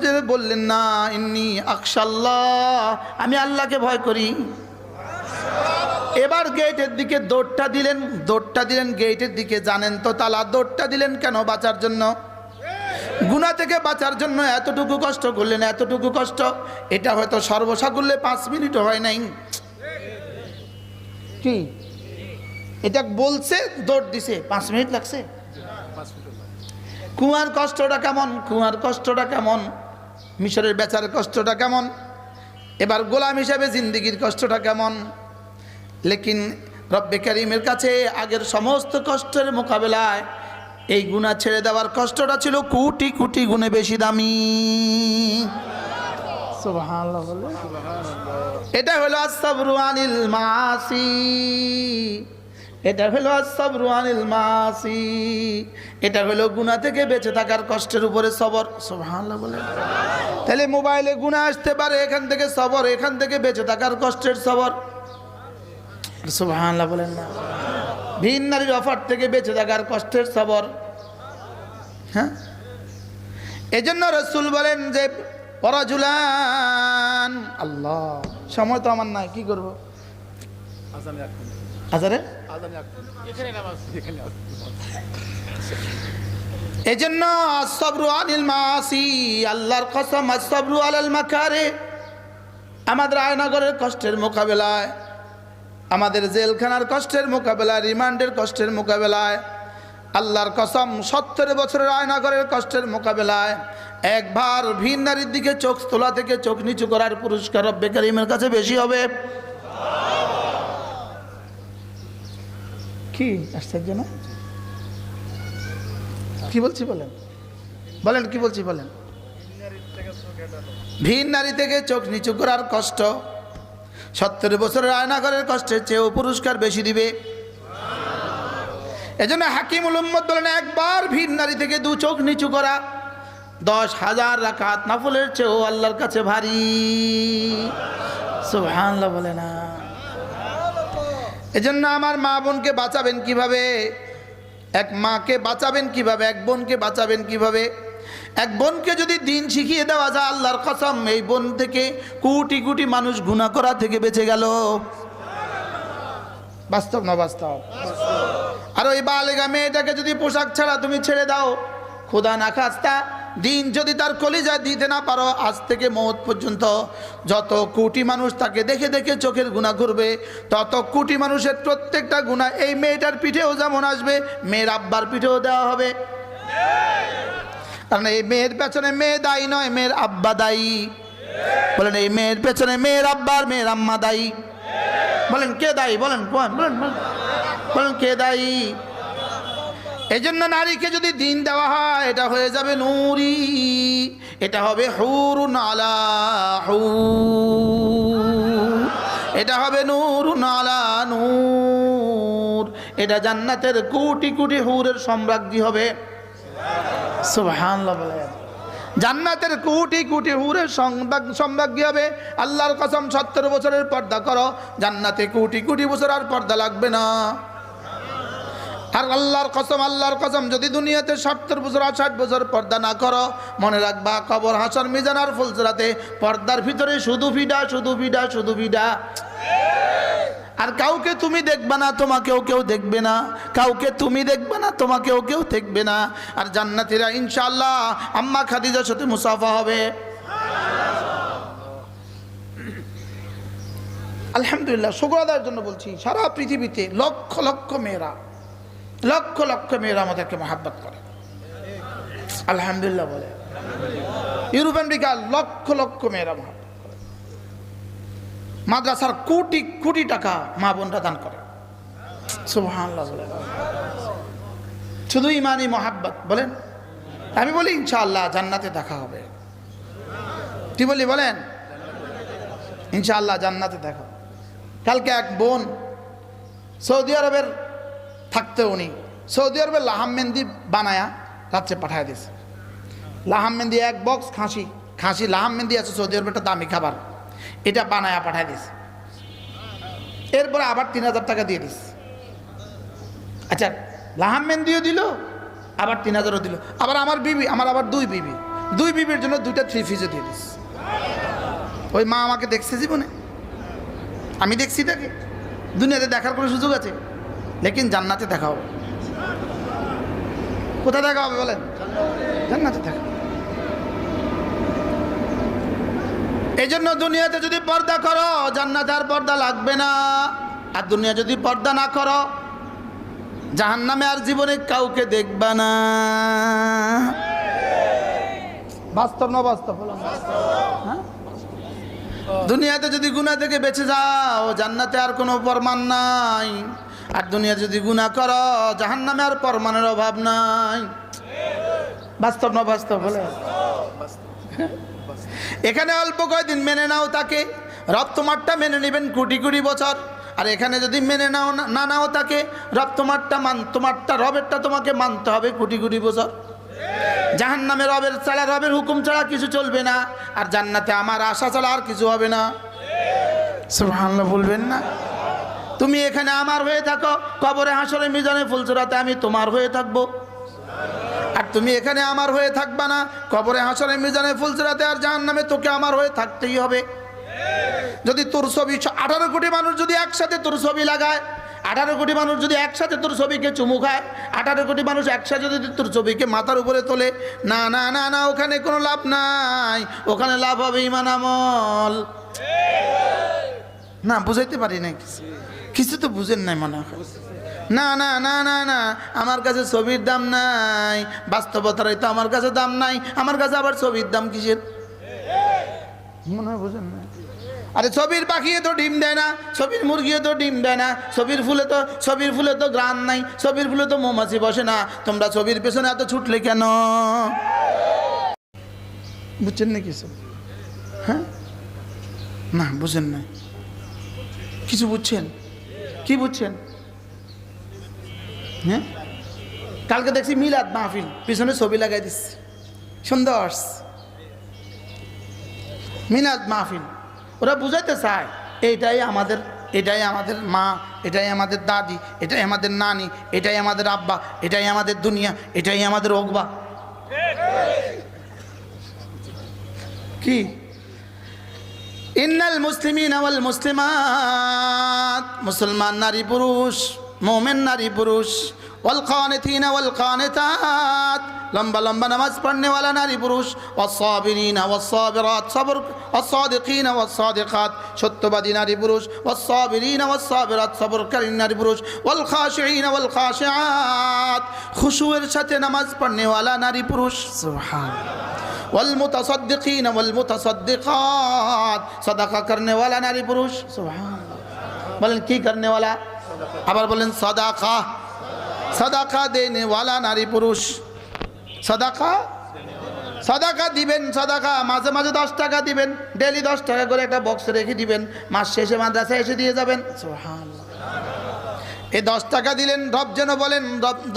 যে বললেন না, ইন্নী আখশাল্লাহ, আমি আল্লাহকে ভয় করি। এবার গেটের দিকে দৌড়টা দিলেন গেটের দিকে। জানেন তো তালা দৌড়টা দিলেন কেন? বাঁচার জন্য, গুনাহ থেকে বাঁচার জন্য এতটুকু কষ্ট করলেন, এতটুকু কষ্ট। এটা হয়তো সর্বসাকুল্যে 5 মিনিটও হয় নাই। কি এটা বলছে, দৌড় দিছে, 5 মিনিট লাগছে। কুয়ার কষ্টটা কেমন, কুয়ার কষ্টটা কেমন, মিশরের বেচার কষ্টটা কেমন, এবার গোলাম হিসাবে জিন্দিগির কষ্টটা কেমন। লেকিন রব্বে কারীমের কাছে আগের সমস্ত কষ্টের মোকাবেলায় এই গুনাহ ছেড়ে দেওয়ার কষ্টটা ছিল কোটি কোটি গুণে বেশি দামি। সুবহানাল্লাহ। এটা হলো আস-সাবরু আনিল মাসি, এটা হলো আস-সাবরু আনিল মাসি, এটা হলো গুনাহ থেকে বেঁচে থাকার কষ্টের উপরে সবর। সুবহানাল্লাহ বলে। তাহলে মোবাইলে গুনাহ আসতে পারে, এখান থেকে সবর, এখান থেকে বেঁচে থাকার কষ্টের সবর। সুবহানাল্লাহ বলেন না। ভিন নারীর অফার থেকে বেঁচে থাকার কষ্টের সবর। হ্যাঁ, এজন্য রাসূল বলেন যে পরাজুলান, আল্লাহ সময় তো আমার নাই, কি করব? এজন্য আস-সাবরু আনিল মাসি, আল্লাহর কসম, আস-সাবরু আলাল মাকারে, আমাদের আয়নাগরের কষ্টের মোকাবেলায়, আমাদের জেলখানার কষ্টের মোকাবেলায়, রিমান্ডের কষ্টের মোকাবেলায়, আল্লাহর কসম 70 বছরের আয়নাগরের কষ্টের মোকাবেলায় একবার ভিন নারীর দিকে চোখ তোলা থেকে চোখ নিচু করার পুরস্কার রব্বে কারীমের কাছে বেশি হবে। কি আশ্চর্য না? কি বলছি বলেন, বলেন কি বলছি বলেন। ভিন নারী থেকে চোখ নিচু করার কষ্ট 70 বছরের আয়নাগরের কষ্টের চেয়েও পুরস্কার বেশি দিবে। এজন্য হাকিমুল উম্মত বলেন, একবার ভিন নারী থেকে 2 চোখ নিচু করা 10,000 রাকাত নফলের চেয়েও আল্লাহর কাছে ভারী। সুবহানাল্লাহ বলে না। এজন্য আমার মা বোনকে বাঁচাবেন কিভাবে, এক মাকে বাঁচাবেন কিভাবে, এক বোনকে বাঁচাবেন কিভাবে। এক বোনকে যদি দিন শিখিয়ে দেওয়া যায়, আল্লাহর কসম এই বোন থেকে কোটি কোটি মানুষ গুনাহ করা থেকে বেঁচে গেল। বাস্তব না বাস্তব? আর ওই বালেগা মেয়েটাকে যদি পোশাক ছাড়া তুমি ছেড়ে দাও, খোদা না খাস্তা দিন যদি তার কলিজা দিতে না পারো, আজ থেকে মওত পর্যন্ত যত কোটি মানুষ তাকে দেখে দেখে চোখের গুনাহ করবে, তত কোটি মানুষের প্রত্যেকটা গুনাহ এই মেয়েটার পিঠেও যেমন আসবে, মেয়ের আব্বার পিঠেও দেওয়া হবে। কারণ এই মেয়ের পেছনে মেয়ে দায়ী নয়, মেয়ের আব্বা দায়ী। বলেন এই মেয়ের পেছনে মেয়ের আব্বা আর মেয়ের আম্মা দায়ী। বলেন কে দায়ী? বলেন বলেন বলেন বলেন কে দায়ী? এই জন্য নারীকে যদি দিন দেওয়া হয় এটা হয়ে যাবে নূরি, এটা হবে হুরুন আলা হুর, এটা হবে নূরুন আলা নূর, এটা জান্নাতের কোটি কোটি হুরের সম্রাজ্ঞী হবে। সুবহানাল্লাহ বলেন। জান্নাতের কোটি কোটি হুরের সম্রাজ্ঞী হবে। আল্লাহর কসম 70 বছরের পর্দা করো, জান্নাতে কোটি কোটি বছর আর পর্দা লাগবে না। আর আল্লাহর কসম যদি দুনিয়াতে 70 বছর আর 60 বছর পর্দা না করো, মনে রাখবা কবর, হাসর, মিজান আর ফুলসরাতে পর্দার ভিতরে শুধু ভিডা, শুধু ভিডা, শুধু ভিডা। আর কাউকে তুমি দেখবে না, তোমাকেও কেউ দেখবে না, কাউকে তুমি দেখবে না, তোমাকেও কেউ দেখবে না। আর জান্নাতীরা ইনশাআল্লাহ আম্মা খাদিজার সাথে মুসাফা হবে। আলহামদুলিল্লাহ, শুকর আদায়ের জন্য বলছি, সারা পৃথিবীতে লক্ষ লক্ষ মেয়েরা, লক্ষ লক্ষ মেয়েরা আমাদেরকে মহাব্বত করে। আলহামদুলিল্লাহ বলে। ইউরোপ আমেরিকা লক্ষ লক্ষ মেয়েরা মহাব্বত করে। মাদ্রাসার কোটি কোটি টাকা মা বোনরা দান করে। সুবহানাল্লাহ বলে। শুধু ইমানি মহাব্বত বলেন। আমি বলি ইনশাআল্লাহ জান্নাতে দেখা হবে। কি বলি বলেন? ইনশাআল্লাহ জান্নাতে দেখা। কালকে এক বোন সৌদি আরবের থাকতে, উনি সৌদি আরবের লাহাম মেহেন্দি বানায়া রাত্রে পাঠায় দিয়েছে। লাহাম মেহেন্দি এক বক্স, খাসি লাহাম মেহেন্দি আছে সৌদি আরবের, একটা দামি খাবার, এটা বানায়া পাঠায় দিয়েছে। এরপরে আবার 3000 টাকা দিয়ে দিস। আচ্ছা, লাহাম মেহেন্দিও দিল, আবার 3000ও দিল। আবার আমার বিবি, আমার আবার দুই বিবির জন্য 2টা 3 পিসও দিয়ে দিস। ওই মা আমাকে দেখছে জীবনে, আমি দেখছি তাকে। দুনিয়াতে দেখার কোনো সুযোগ আছে? লেকিন জান্নাতে দেখা হবে। কোথায় দেখা হবে বলেন? জান্নাতে দেখা। এই জন্য দুনিয়াতে যদি পর্দা করো, জান্নাতে আর পর্দা লাগবে না। আর দুনিয়া যদি পর্দা না করো, জাহান্নামে আর জীবনে কাউকে দেখবা না। বাস্তব না বাস্তব? হ্যাঁ, দুনিয়াতে যদি গুনাহ থেকে বেঁচে যাও, জান্নাতে আর কোনো প্রমাণ নাই। আর দুনিয়া যদি গুনাহ করো, জাহান্নামে আর প্রমাণের অভাব নাই। বাস্তব না বাস্তব? বলে এখানে অল্প কয়েকদিন মেনে নাও তাকে, রব তোমারটা মেনে নেবেন কোটি কোটি বছর। আর এখানে যদি মেনে নাও তাকে, রব তোমারটা রবেরটা তোমাকে মানতে হবে কোটি কোটি বছর। জাহান্নামে রবের হুকুম ছাড়া কিছু চলবে না। আর জান্নাতে আমার আশা ছাড়া আর কিছু হবে না। সুবহানাল্লাহ বলবেন না? তুমি এখানে আমার হয়ে থাকো, কবরে, হাসরে, মিজানে, ফুলসরাতে আমি তোমার হয়ে থাকবো। আর তুমি এখানে আমার হয়ে থাকবা না, কবরে, হাসরে, মিজানে, ফুলসরাতে আর জাহান্নামে তোকে আমার হয়ে থাকতেই হবে। যদি তোর ছবি 18 কোটি মানুষ যদি একসাথে তোর ছবি লাগায়, 18 কোটি মানুষ যদি একসাথে তোর ছবিকে চুমু খায়, 18 কোটি মানুষ একসাথে যদি তোর ছবিকে মাথার উপরে তোলে, না না না না, ওখানে কোনো লাভ নাই। ওখানে লাভ হবে ঈমান আমল। না বুঝাইতে পারি না, কিছু তো বুঝেন নাই মনে হয়। না না না না না, আমার কাছে ছবির দাম নাই। বাস্তবতারই তো আমার কাছে দাম নাই। আমার কাছে আবার ছবির দাম কিসের? মনে হয় বুঝেন না। আরে ছবির পাখিয়ে তো ডিম দেয় না, ছবির মুরগিও তো ডিম দেয় না, ছবির ফুলে তো গ্রান নাই, ছবির ফুলে তো মৌমাছি বসে না। তোমরা ছবির পেছনে এত ছুটলে কেন? বুঝছেন না কিছু? হ্যাঁ, না বুঝেন না কিছু। বুঝছেন? কি বুঝছেন? হ্যাঁ, কালকে দেখছি মিলাদ মাহফিল, পিছনে ছবি লাগাই দিচ্ছে, সুন্দর মিলাদ মাহফিল। ওরা বুঝাইতে চায় এটাই আমাদের মা, এটাই আমাদের দাদি, এটাই আমাদের নানি, এটাই আমাদের আব্বা, এটাই আমাদের দুনিয়া, এটাই আমাদের ওকবা। কি? ইন্নাল মুসলিমিনা ওয়াল মুসলিমাত, মুসলমান নারী পুরুষ, মুমিন নারী পুরুষ, ওয়াল কানিতিনা ওয়াল কানিতাত, লম্বা লম্বা নামাজ পড়নে वाला নারী পুরুষ, ওয়াস-সাবিরিনা ওয়াস-সাবিরাত, সবর, ওয়াস-সাদিকিনা ওয়াস-সাদিকাত, সত্যবাদী নারী পুরুষ, ওয়াস-সাবিরিনা ওয়াস-সাবিরাত, সবরকারী নারী পুরুষ, ওয়াল খাশিঈনা ওয়াল খাশিআত, খুশুয়ের সাথে নামাজ পড়নে वाला নারী পুরুষ। সুবহানাল্লাহ। ওয়াল মুতাসাদ্দিকিন ওয়াল মুতাসাদ্দিকাত, সাদাকা করনে ওয়ালা নারী পুরুষ। সুবহানাল্লাহ। বলেন কি করনে ওয়ালা? আবার বলেন সাদাকা, সাদাকা দেনে ওয়ালা নারী পুরুষ। সাদাকা, সাদাকা দিবেন, সাদাকা মাঝে মাঝে 10 টাকা দিবেন, ডেলি 10 টাকা করে একটা বক্সে রেখে দিবেন, মাস শেষে মাদ্রাসায় এসে দিয়ে যাবেন। সুবহানাল্লাহ। এই 10 টাকা দিলেন, রব যেন বলেন,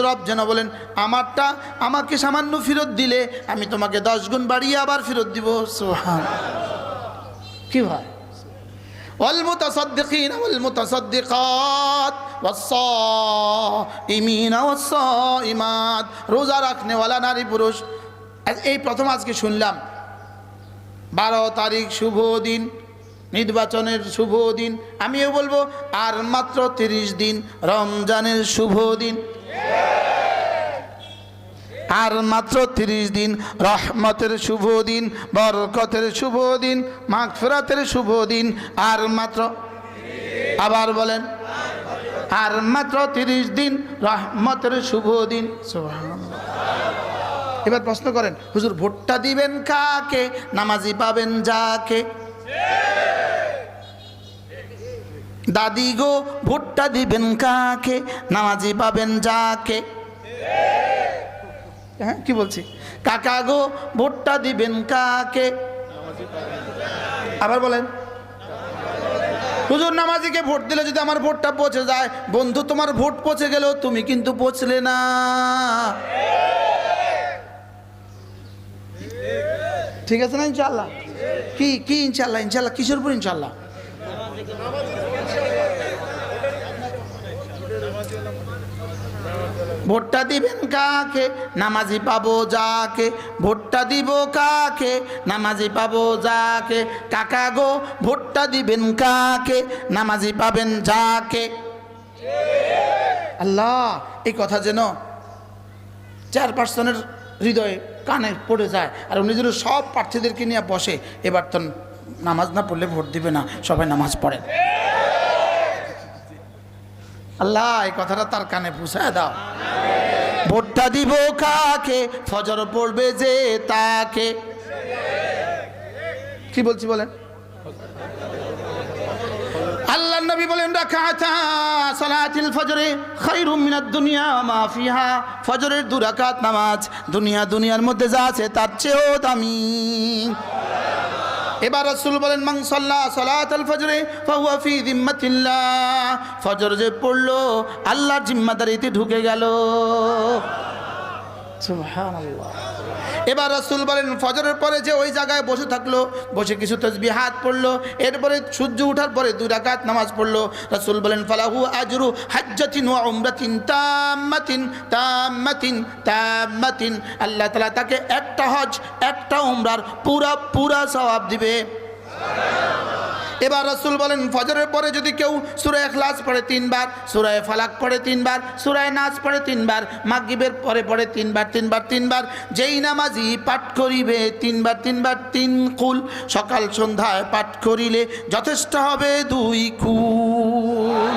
রব যেন বলেন আমারটা আমাকে সামান্য ফেরত দিলে আমি তোমাকে 10 গুণ বাড়িয়ে আবার ফেরত দিব। সুবহানাল্লাহ। কি হয়? ওয়াল মুতাসাদ্দিকিন ওয়াল মুতাসাদ্দিকাত ওয়াস-সাইমিন ওয়াস-সাইমাত, রোজা রাখনে ওয়ালা নারী পুরুষ। এই প্রথম আজকে শুনলাম 12 তারিখ শুভ দিন, নির্বাচনের শুভ দিন। আমিও বলবো আর মাত্র 30 দিন রমজানের শুভ দিন, আর মাত্র 30 দিন রহমতের শুভ দিন, বরকতের শুভ দিন, মাগফিরাতের শুভ দিন। আর মাত্র, আবার বলেন, আর মাত্র 30 দিন রহমতের শুভ দিন। সুবহানাল্লাহ। এবার প্রশ্ন করেন, হুজুর ভোটটা দিবেন কাকে, নামাজি পাবেন যাকে? দাদি গো ভোটটা দিবেন কাকে, নামাজি পাবেন যাকে? হ্যাঁ কি বলছি? কাকা গো ভোটটা দিবেন কাকে? আবার বলেন। হুজুর নামাজিকে ভোট দিলে যদি আমার ভোটটা পৌঁছে যায়, বন্ধু তোমার ভোট পৌঁছে গেল, তুমি কিন্তু পৌঁছলে না। ঠিক আছে না? ইনশাআল্লাহ। কি কি ইনশাআল্লাহ? ইনশাআল্লাহ কিসের উপর ইনশাআল্লাহ? ভোটটা দিবেন কাকে, নামাজি পাবো যাকে। ভোটটা দিব কাকে, নামাজি পাবো যাকে। কাকা গো ভোটটা দিবেন কাকে, নামাজি পাবেন যাকে। আল্লাহ, এই কথা যেন 4% হৃদয়ে কানে পড়ে যায়, আর উনি যেন সব প্রার্থীদেরকে নিয়ে বসে, এবার তো নামাজ না পড়লে ভোট দিবে না, সবাই নামাজ পড়েন। আল্লাহ এই কথাটা তার কানে পৌঁছায় দাও। ভোটটা দিব কাকে, ফজর পড়বে যে তাকে। কি বলছি বলেন? আল্লাহ নবী বলেন রাকাতা সালাতুল ফজরে খায়রুম মিনাদ দুনিয়া মা ফিহা। ফজরের 2 রাকাত নামাজ দুনিয়ার মধ্যে যা আছে তার চেয়েও দামি। এবার রাসূল বলেন মান সাল্লা সালাতুল ফজরে ফাহুয়া ফি যিম্মাতিল্লাহ। ফজর যে পড়লো আল্লাহর জিম্মাদারিতে ঢুকে গেল। সুবহানাল্লাহ। এবার রাসূল বলেন ফজরের পরে যে ওই জায়গায় বসে থাকলো, বসে কিছু তাসবিহাত পড়লো, এরপরে সূর্য ওঠার পরে 2 রাকাত নামাজ পড়লো, রাসূল বলেন ফালাহু আজরু হাজ্জাতিন ওয়া উমরাতিন তাম্মাতিন তাম্মাতিন তাম্মাতিন। আল্লাহ তাআলা তাকে একটা হজ একটা উমরার পুরা সওয়াব দিবে। এবার রাসূল বলেন ফজরের পরে যদি কেউ সূরা ইখলাস পড়ে 3 বার, সূরা ফালাক পড়ে 3 বার, সূরা নাস পড়ে 3 বার, মাগরিবের পরে পড়ে 3 বার 3 বার 3 বার, যেই নামাজি পাঠ করিবে 3 বার 3 বার 3 কুল, সকাল সন্ধ্যায় পাঠ করিলে যথেষ্ট হবে 2 কুল।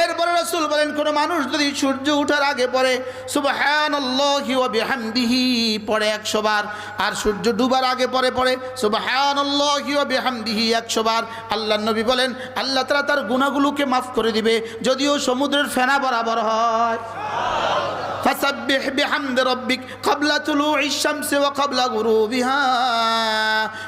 এরপরে রাসূল বলেন কোন মানুষ যদি সূর্য ওঠার আগে পড়ে সুবহানাল্লাহি ওয়া বিহামদিহি পড়ে 100 বার, আর সূর্য ডুবার আগে পড়ে সুবহানাল্লাহি ওয়া বিহামদিহি 100 বার, আল্লাহর নবী বলেন আল্লাহ তাআলা তার গুনাহগুলোকে maaf করে দিবে, যদিও সমুদ্রের ফেনা বরাবর হয়। ফাসাব্বিহ বিহামদি রাব্বিক ক্বাবলা তুলুইশ শামসি ওয়া ক্বাবলা গুরুবিহা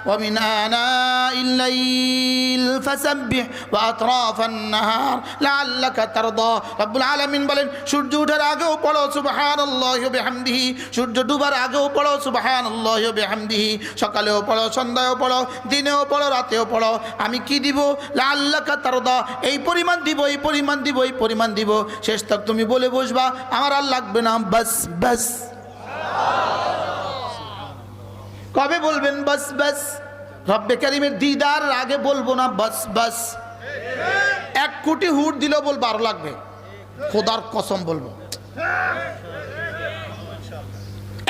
ওয়া মিন আনাইল লাইল ফাসাব্বিহ ওয়া আতরাফান নাহার লাআল্লাকা তারদা। রব্বুল আলামিন বলেন সূর্য ওঠার আগেও পড়ো সুবহানাল্লাহি ওয়া বিহামদিহি, সূর্য ডুবার আগেও পড়ো সুবহানাল্লাহি ওয়া বিহামদিহি, সকালেও পড়ো, সন্ধ্যায়ও পড়ো, দিনেও পড়ো, রাতেও পড়ো। আমি কি দিব? লাআল্লাকা তারদা, এই পরিমাণ দিব, এই পরিমাণ দিব, এই পরিমাণ দিব। শেষ তক তুমি বলে বসবা আমার আর লাগবে না, বাস বাস। কবে বলবেন বাস বাস? রব্বে কারীমের দিদার আগে বলবো না বাস বাস। 1 কোটি হুট দিলেও বলবো আরো লাগবে, খোদার কসম বলবো।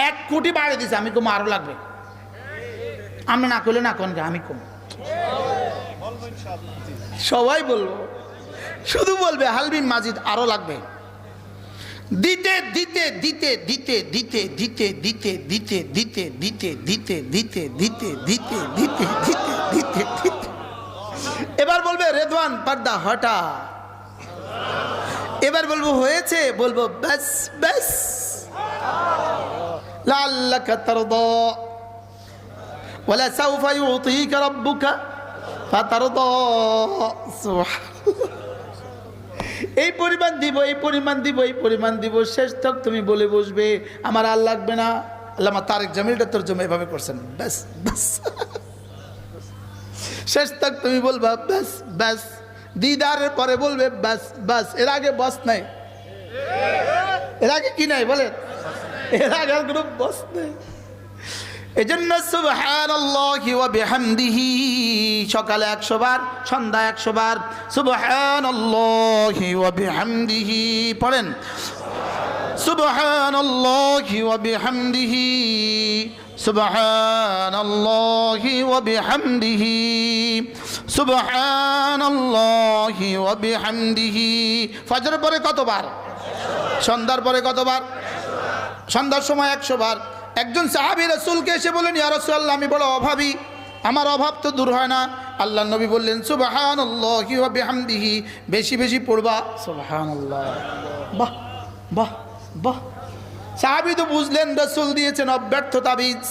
1 কোটি বাড়িয়ে দিছে, আমি কম আরো লাগবে। আমি না করলে না কোন আমি কম, সবাই বলবো, শুধু বলবে হালবিন মাজিদ আরো লাগবে। দিতে দিতে দিতে দিতে দিতে দিতে দিতে দিতে দিতে দিতে দিতে দিতে দিতে দিতে দিতে দিতে দিতে দিতে এবার বলবে রেদওয়ান পর্দা হটা। এবার বলবো হয়েছে, বলবো বাস বাস। লাআল্লাকা তারদা ওয়ালা সাউফা ইউতিকা রাব্বুকা ফাতারদা। এই পরিমাণ দিব, এই পরিমাণ দিব, এই পরিমাণ দিব, শেষ তক তুমি বলে বসবে আমার আর লাগবে না। আল্লামা তারেক জামিলটা তরজমা এভাবে করছেন, ব্যাস ব্যাস। শেষ তক তুমি বলবা ব্যাস ব্যাস। দিদারের পরে বলবে ব্যাস ব্যাস। এর আগে বস নাই, এর আগে কি নাই বলেন, এর আগে আর কোনো বস নেই। এজন্য সুবহানাল্লাহি ওয়া বিহামদিহি সকালে 100 বার, সন্ধ্যা 100 বার সুবহানাল্লাহি ওয়া বিহামদিহি পড়েন। সুবহানাল্লাহি ওয়া বিহামদিহি সুবহানাল্লাহি ওয়া বিহামদিহি সুবহানাল্লাহি ওয়া বিহামদিহি। ফজর পরে কতবার? সন্ধ্যার পরে কতবার? সন্ধ্যার সময় 100 বার। একজন সাহাবী রাসূলকে এসে বলেন, ইয়া রাসূলুল্লাহ আমি বড় অভাবী, আমার অভাব তো দূর হয় না। আল্লাহর নবী বললেন সুবহানাল্লাহি ওয়া বিহামদিহি, বেশি বেশি পড়বা সুবহানাল্লাহ। বাহ বাহ বাহ। সাহাবী তো বুঝলেন রাসূল দিয়েছেন অব্যর্থ তাবিজ।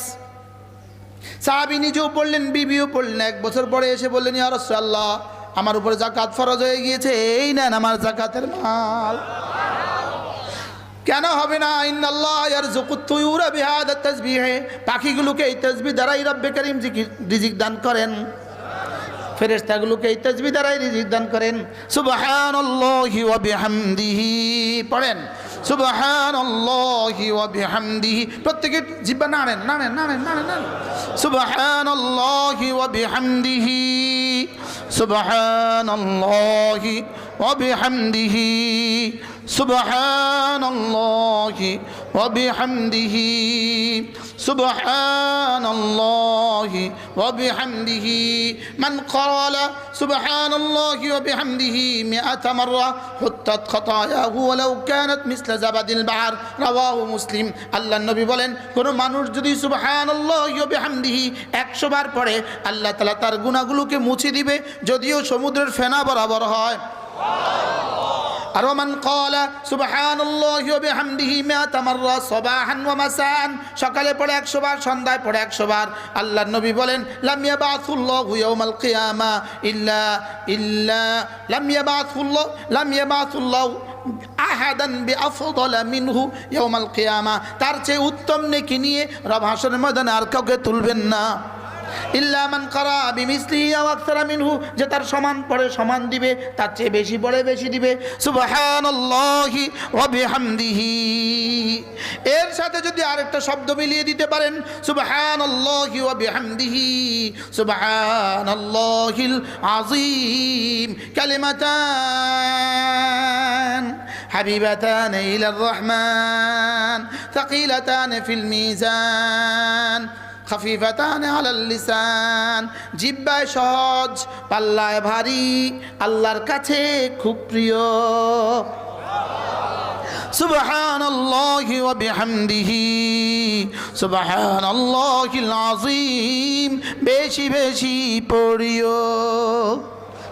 সাহাবী নিজেও পড়লেন, বিবিও পড়লেন। 1 বছর পরে এসে বললেন, ইয়া রাসূলুল্লাহ আমার উপরে যাকাত ফরজ হয়ে গিয়েছে, এই নেন আমার যাকাতের মাল। কেন হবে না? ইন্নাল্লাহ ইয়ারযুকুত তুয়ুরা বিহাদা তাসবিহ, পাখিগুলোকে এই তাসবিহ দ্বারাই রব্বে কারীম রিজিক দান করেন, ফেরেশতাগুলোকে এই তাসবিহ দ্বারাই রিজিক দান করেন। সুবহানাল্লাহি ওয়া বিহামদিহি পড়েন, সুবহানাল্লাহি ওয়া বিহামদিহি। প্রত্যেকে জিহ্বা নাড়েন নাড়েন নাড়েন নাড়েন নাড়েন। সুবহানাল্লাহি ওয়া বিহামদিহি সুবহানাল্লাহি ওয়া বিহামদিহি সুবহানাল্লাহি ওয়া বিহামদিহি সুবহানাল্লাহি ওয়া বিহামদিহি। মান ক্বালা সুবহানাল্লাহি ওয়া বিহামদিহি 100 মাররা হুত্তাত খাতায়াহু ওয়ালাউ কানাত মিসলা জাবাদিল বাহর, রাওয়াহু মুসলিম। আল্লাহর নবী বলেন, কোন মানুষ যদি সুবহানাল্লাহি ওয়া বিহামদিহি 100 বার পড়ে, আল্লাহ তাআলা তার গুনাহগুলোকে মুছে দিবে, যদিও সমুদ্রের ফেনা বরাবর হয়। আর মান ক্বালা সুবহানাল্লাহি ওয়া বিহামদিহি 100 মাররা সাবাহান ওয়া মাসান, সকালে পড়ে 100 বার, সন্ধ্যায় পড়ে 100 বার। আল্লাহর নবী বলেন, লাম ইয়াবাসুল্লাহু ইয়াওমাল কিয়ামা ইল্লা লাম ইয়াবাসুল্লাহু আহাদান বিআফদালা মিনহু ইয়াওমাল কিয়ামা, তার চেয়ে উত্তম নেকি নিয়ে রব হাসরের ময়দানে আর কাউকে তুলবেন না। ইল্লা মান ক্বারা বিমিসলিহি আও আকসারা মিনহু, যে তার সমান পড়ে সমান দিবে, তার চেয়ে বেশি পড়ে বেশি দিবে। সুবহানাল্লাহি ওয়া বিহামদিহি। এর সাথে যদি আরেকটা শব্দ মিলিয়ে দিতে পারেন, সুবহানাল্লাহি ওয়া বিহামদিহি সুবহানাল্লাহিল আযীম, কালিমাতান হাবিবাতান ইলার রহমান থাকিলাতান ফিল মিজান খাফিফাতান আলাল লিসান, জিহ্বায় সহজ পাল্লায় ভারী, আল্লাহর কাছে খুব প্রিয়। সুবহানাল্লাহি ওয়া বিহামদিহি সুবহানাল্লাহিল আযীম, বেশি বেশি পড়িও।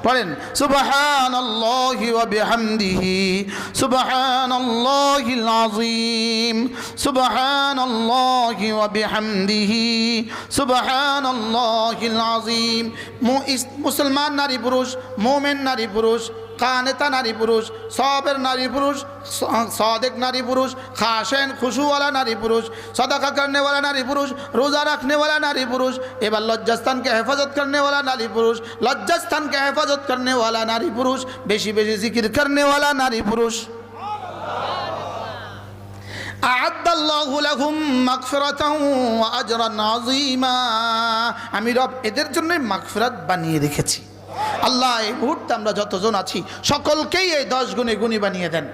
পড়েন সুবহানাল্লাহি ওয়া বিহামদিহি সুবহানাল্লাহিল আযীম সুবহানাল্লাহি ওয়া বিহামদিহি সুবহানাল্লাহিল আযীম। মুসলমান নারী পুরুষ, মুমিন নারী পুরুষ, কানেতা নারী পুরুষ, সবের নারী পুরুষ, সাদেক নারী পুরুষ, খাশেন খুশুওয়ালা নারী পুরুষ, सदका करने वाला नारी पुरुष, रोज़ा रखने वाला नारी पुरुष, एवं लज्जास्थान के हिफाजत करने वाला नारी पुरुष, लज्जास्थान के हिफाजत करने वाला नारी पुरुष, बेशी बेशी जिक्र करने वाला नारी पुरुष। আ'আদ্দাল্লাহু লাহুম মাগফিরাতান ওয়া আজরান আযীমা, আমি রব এদের জন্য মাগফিরাত বানিয়ে রেখেছি। আল্লাহ এই মুহূর্তে আমরা যতজন আছি সকলকেই এই 10 গুণে গুণী বানিয়ে দেন।